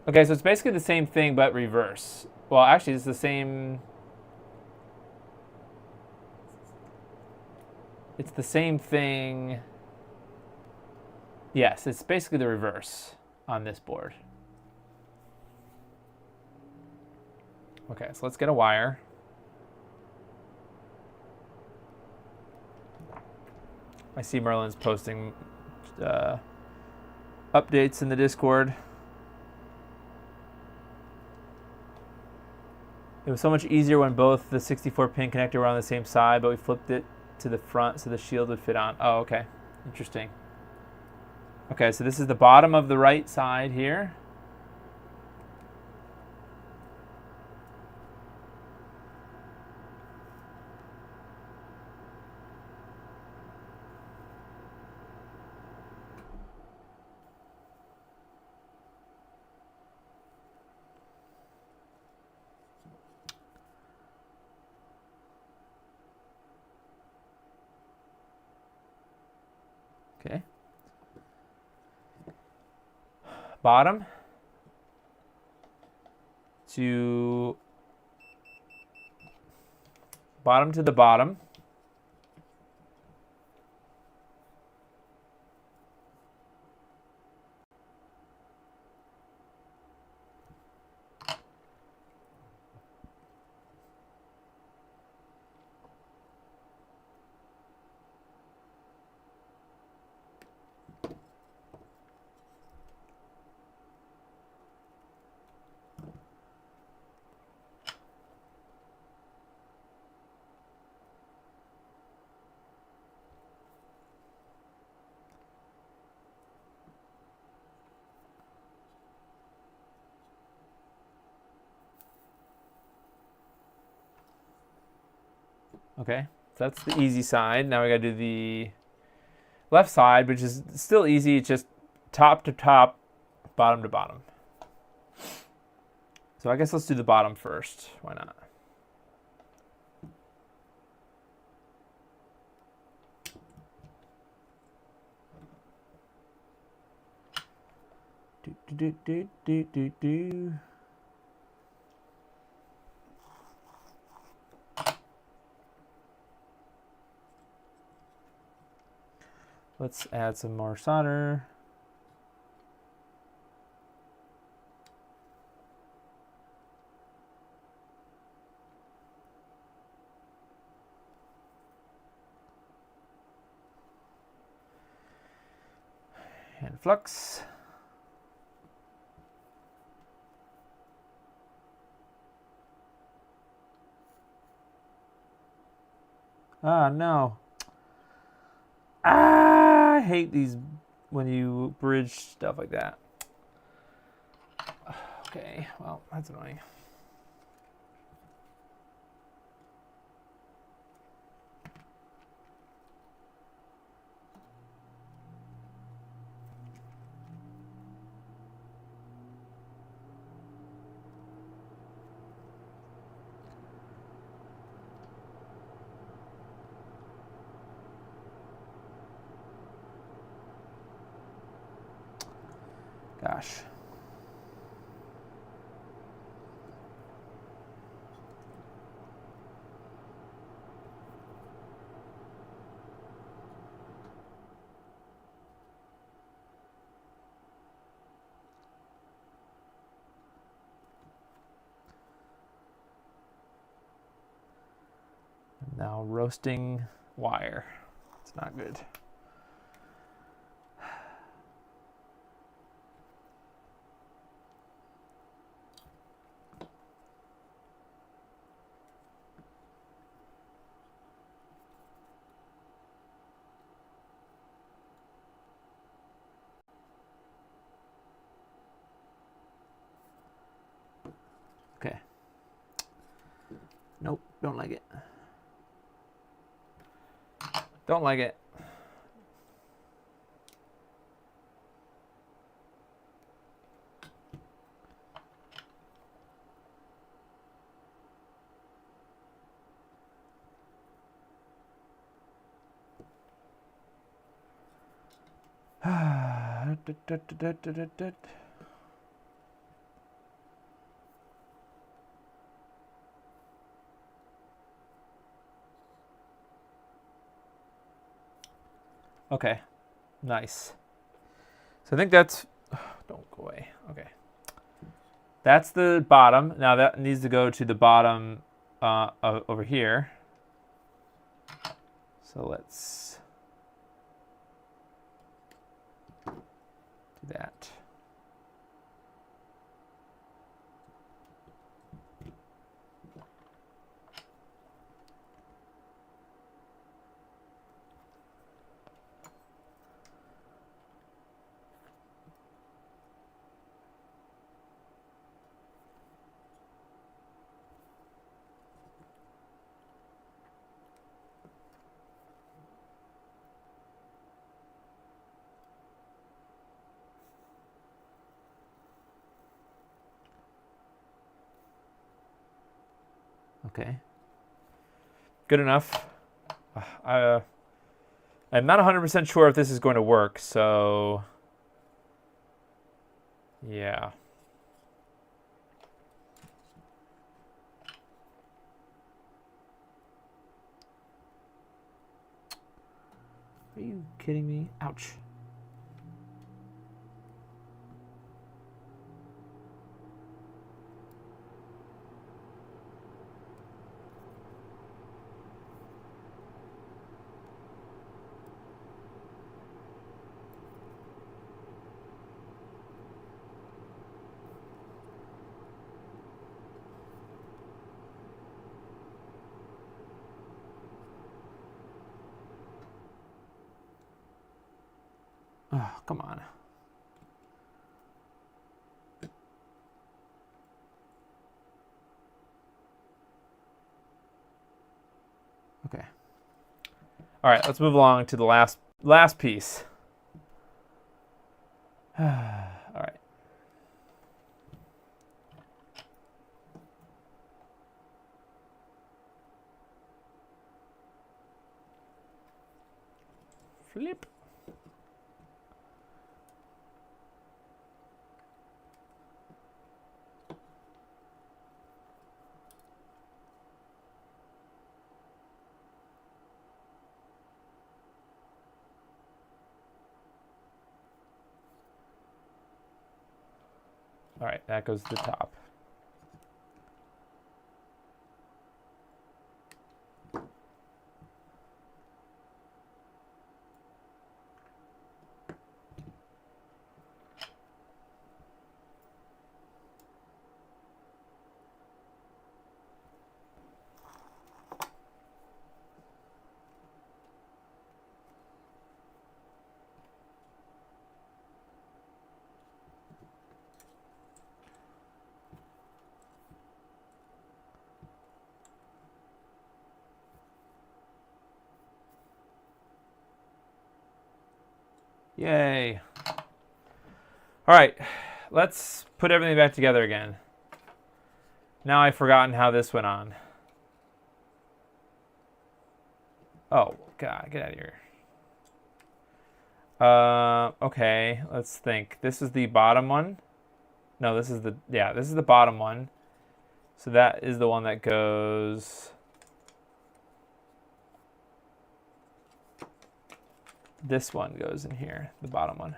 Okay, so it's basically the same thing, but reverse. Well, actually, it's the same. It's the same thing. Yes, it's basically the reverse on this board. Okay, so let's get a wire. I see Merlin's posting updates in the Discord. It was so much easier when both the 64-pin connector were on the same side, but we flipped it to the front so the shield would fit on. Oh, okay. Interesting. Okay, so this is the bottom of the right side here. Okay. Bottom to the bottom. Okay, so that's the easy side. Now we gotta do the left side, which is still easy. It's just top to top, bottom to bottom. So I guess let's do the bottom first. Why not? Do. Let's add some more solder. And flux. Ah, no. I hate these when you bridge stuff like that. Okay, well, that's annoying. Gosh. Now roasting wire. It's not good. Okay. Nope, don't like it. Don't like it. Okay, nice. So I think that's, don't go away. Okay. That's the bottom. Now that needs to go to the bottom over here. So let's do that. Okay. Good enough. I'm not 100% sure if this is going to work, so yeah. Are you kidding me? Ouch. Oh, come on. Okay. All right, let's move along to the last piece. All right. Flip. All right, that goes to the top. Yay. All right, let's put everything back together again. Now I've forgotten how this went on. Oh, God, get out of here. Okay, let's think. This is the bottom one. No, this is the bottom one. So that is the one that goes... This one goes in here, the bottom one.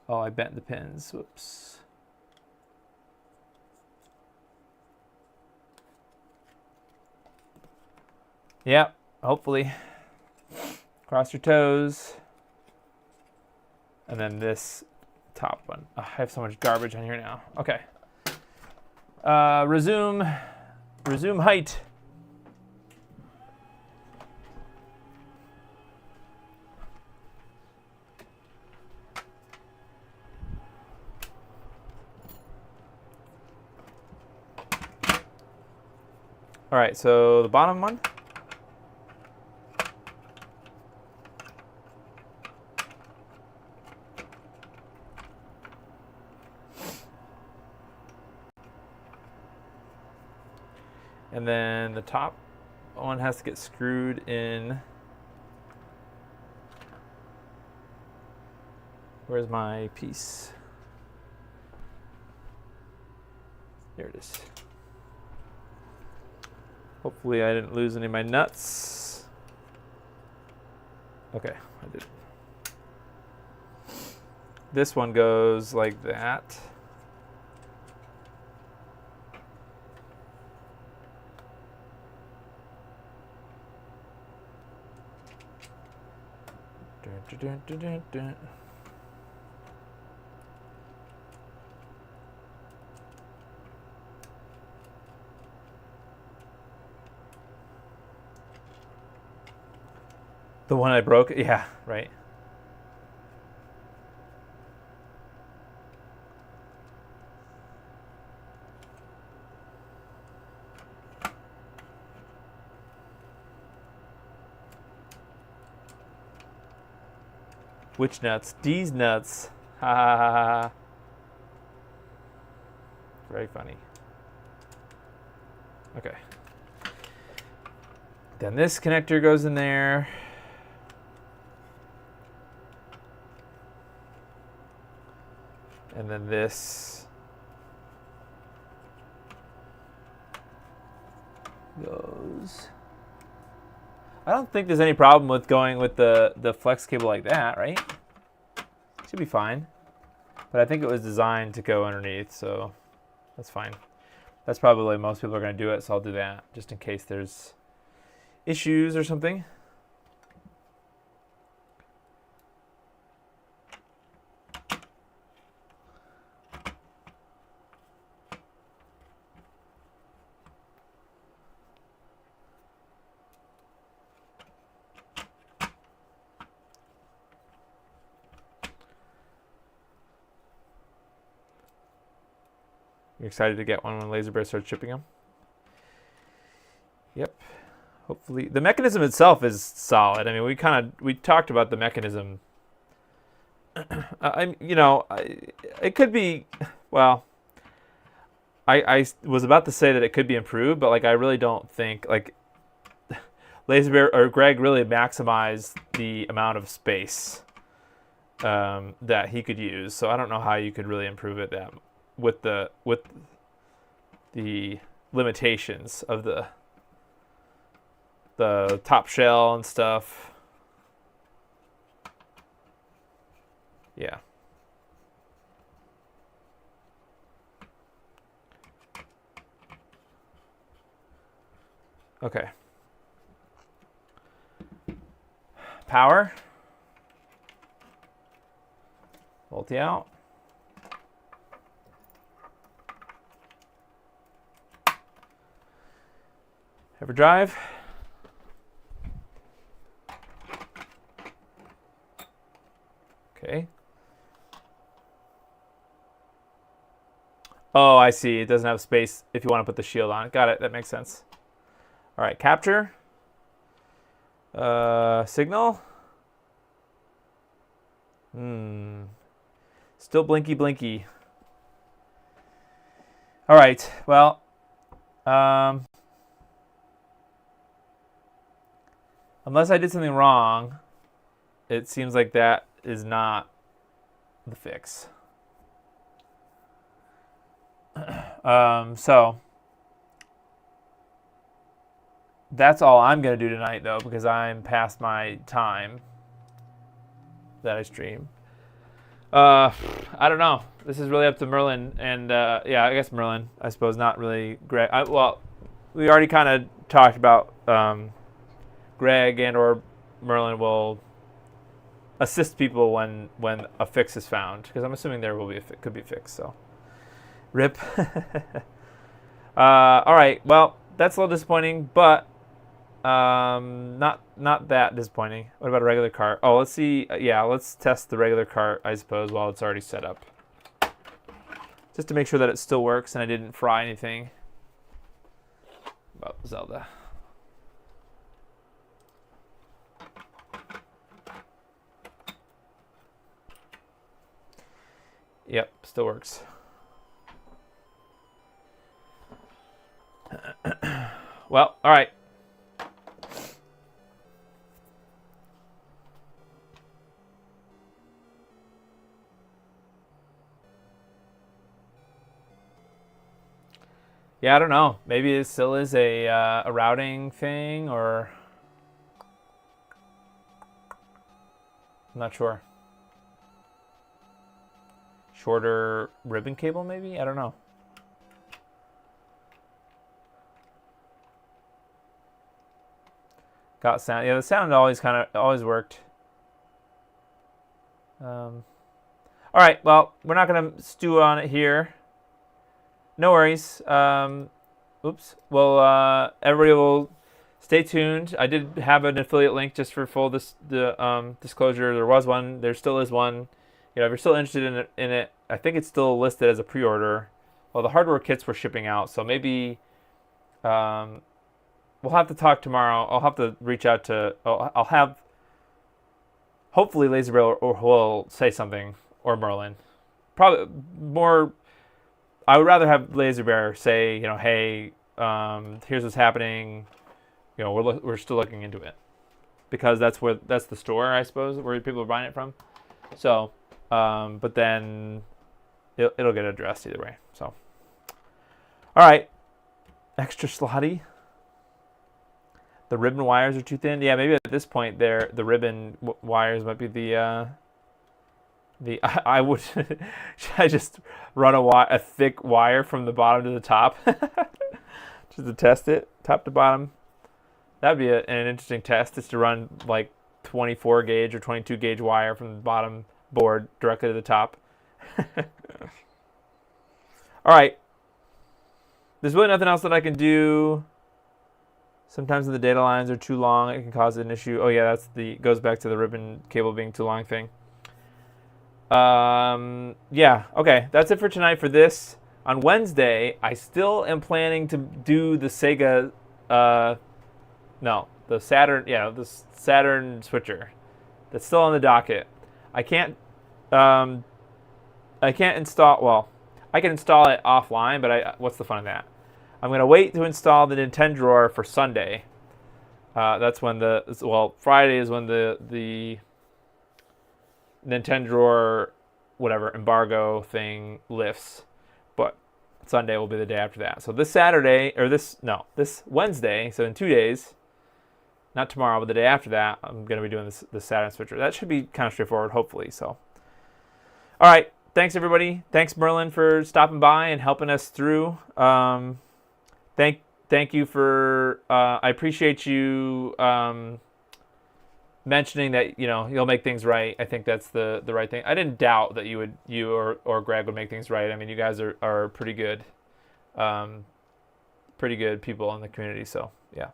Oh, I bent the pins. Whoops. Yep, hopefully. Cross your toes. And then this top one. Oh, I have so much garbage on here now. Okay. Resume height. All right, so the bottom one. And then the top one has to get screwed in. Where's my piece? There it is. Hopefully I didn't lose any of my nuts. Okay, I did. This one goes like that. Dun, dun, dun, dun, dun. The one I broke? Yeah, right. Which nuts? These nuts. Ha ha ha ha. Very funny. Okay. Then this connector goes in there. And then this goes. I don't think there's any problem with going with the flex cable like that, right? Should be fine. But I think it was designed to go underneath, so that's fine. That's probably the way most people are going to do it, so I'll do that just in case there's issues or something. You're excited to get one when Laser Bear starts shipping them? Yep. Hopefully, the mechanism itself is solid. I mean, we talked about the mechanism. It could be, well, I was about to say that it could be improved, but like I really don't think like Laser Bear or Greg really maximized the amount of space that he could use. So I don't know how you could really improve it that with the limitations of the top shell and stuff. Yeah. Okay. Power. Multi out. Everdrive. Okay. Oh, I see. It doesn't have space if you want to put the shield on it. Got it. That makes sense. All right, capture. Signal. Still blinky blinky. All right. Well, unless I did something wrong, it seems like that is not the fix. So that's all I'm going to do tonight, though, because I'm past my time that I stream. I don't know. This is really up to Merlin, and yeah, I guess Merlin. I suppose not really Greg. Well, we already kind of talked about Greg and or Merlin will assist people when a fix is found, because I'm assuming there will be could be a fix. So, rip. All right. Well, that's a little disappointing, but not that disappointing. What about a regular cart? Oh, let's see. Yeah, let's test the regular cart, I suppose, while it's already set up, just to make sure that it still works and I didn't fry anything. about Zelda. Yep, still works. Well, all right. Yeah, I don't know. Maybe it still is a routing thing, or I'm not sure. Shorter ribbon cable, maybe? I don't know. Got sound. Yeah, the sound always worked. All right. Well, we're not gonna stew on it here. No worries. Oops. Well, everybody will stay tuned. I did have an affiliate link just for full disclosure. There was one. There still is one. You know, if you're still interested in it, I think it's still listed as a pre-order. Well, the hardware kits were shipping out, so maybe we'll have to talk tomorrow. I'll have to reach out to. I'll have. Hopefully, Laser Bear will say something, or Merlin. Probably more. I would rather have Laser Bear say, you know, hey, here's what's happening. You know, we're still looking into it, because that's the store, I suppose, where people are buying it from. So, but then it'll get addressed either way. So, all right, extra slotty. The ribbon wires are too thin. Yeah, maybe at this point the ribbon wires might be the I would should I just run a thick wire from the bottom to the top just to test it, top to bottom. That'd be an interesting test, is to run like 24 gauge or 22 gauge wire from the bottom board directly to the top. All right. There's really nothing else that I can do. Sometimes the data lines are too long. It can cause an issue. Oh yeah, goes back to the ribbon cable being too long thing. Yeah, okay. That's it for tonight for this. On Wednesday, I still am planning to do the Sega, the Saturn, the Saturn switcher. That's still on the docket. I can't install, well, I can install it offline, but what's the fun of that? I'm going to wait to install the Nintendo drawer for Sunday. That's when Friday is when the Nintendo drawer, whatever, embargo thing lifts. But Sunday will be the day after that. So this Wednesday, so in 2 days, not tomorrow, but the day after that, I'm going to be doing this Saturn switcher. That should be kind of straightforward, hopefully. So, all right. Thanks, everybody. Thanks, Merlin, for stopping by and helping us through. Thank you for. I appreciate you mentioning that you'll make things right. I think that's the right thing. I didn't doubt that you or Greg would make things right. I mean, you guys are pretty good people in the community. So yeah,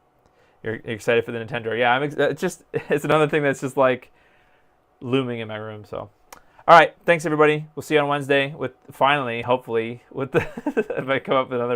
you're excited for the Nintendo. Yeah, it's another thing that's just like looming in my room. So. All right, thanks everybody. We'll see you on Wednesday with hopefully if I come up with another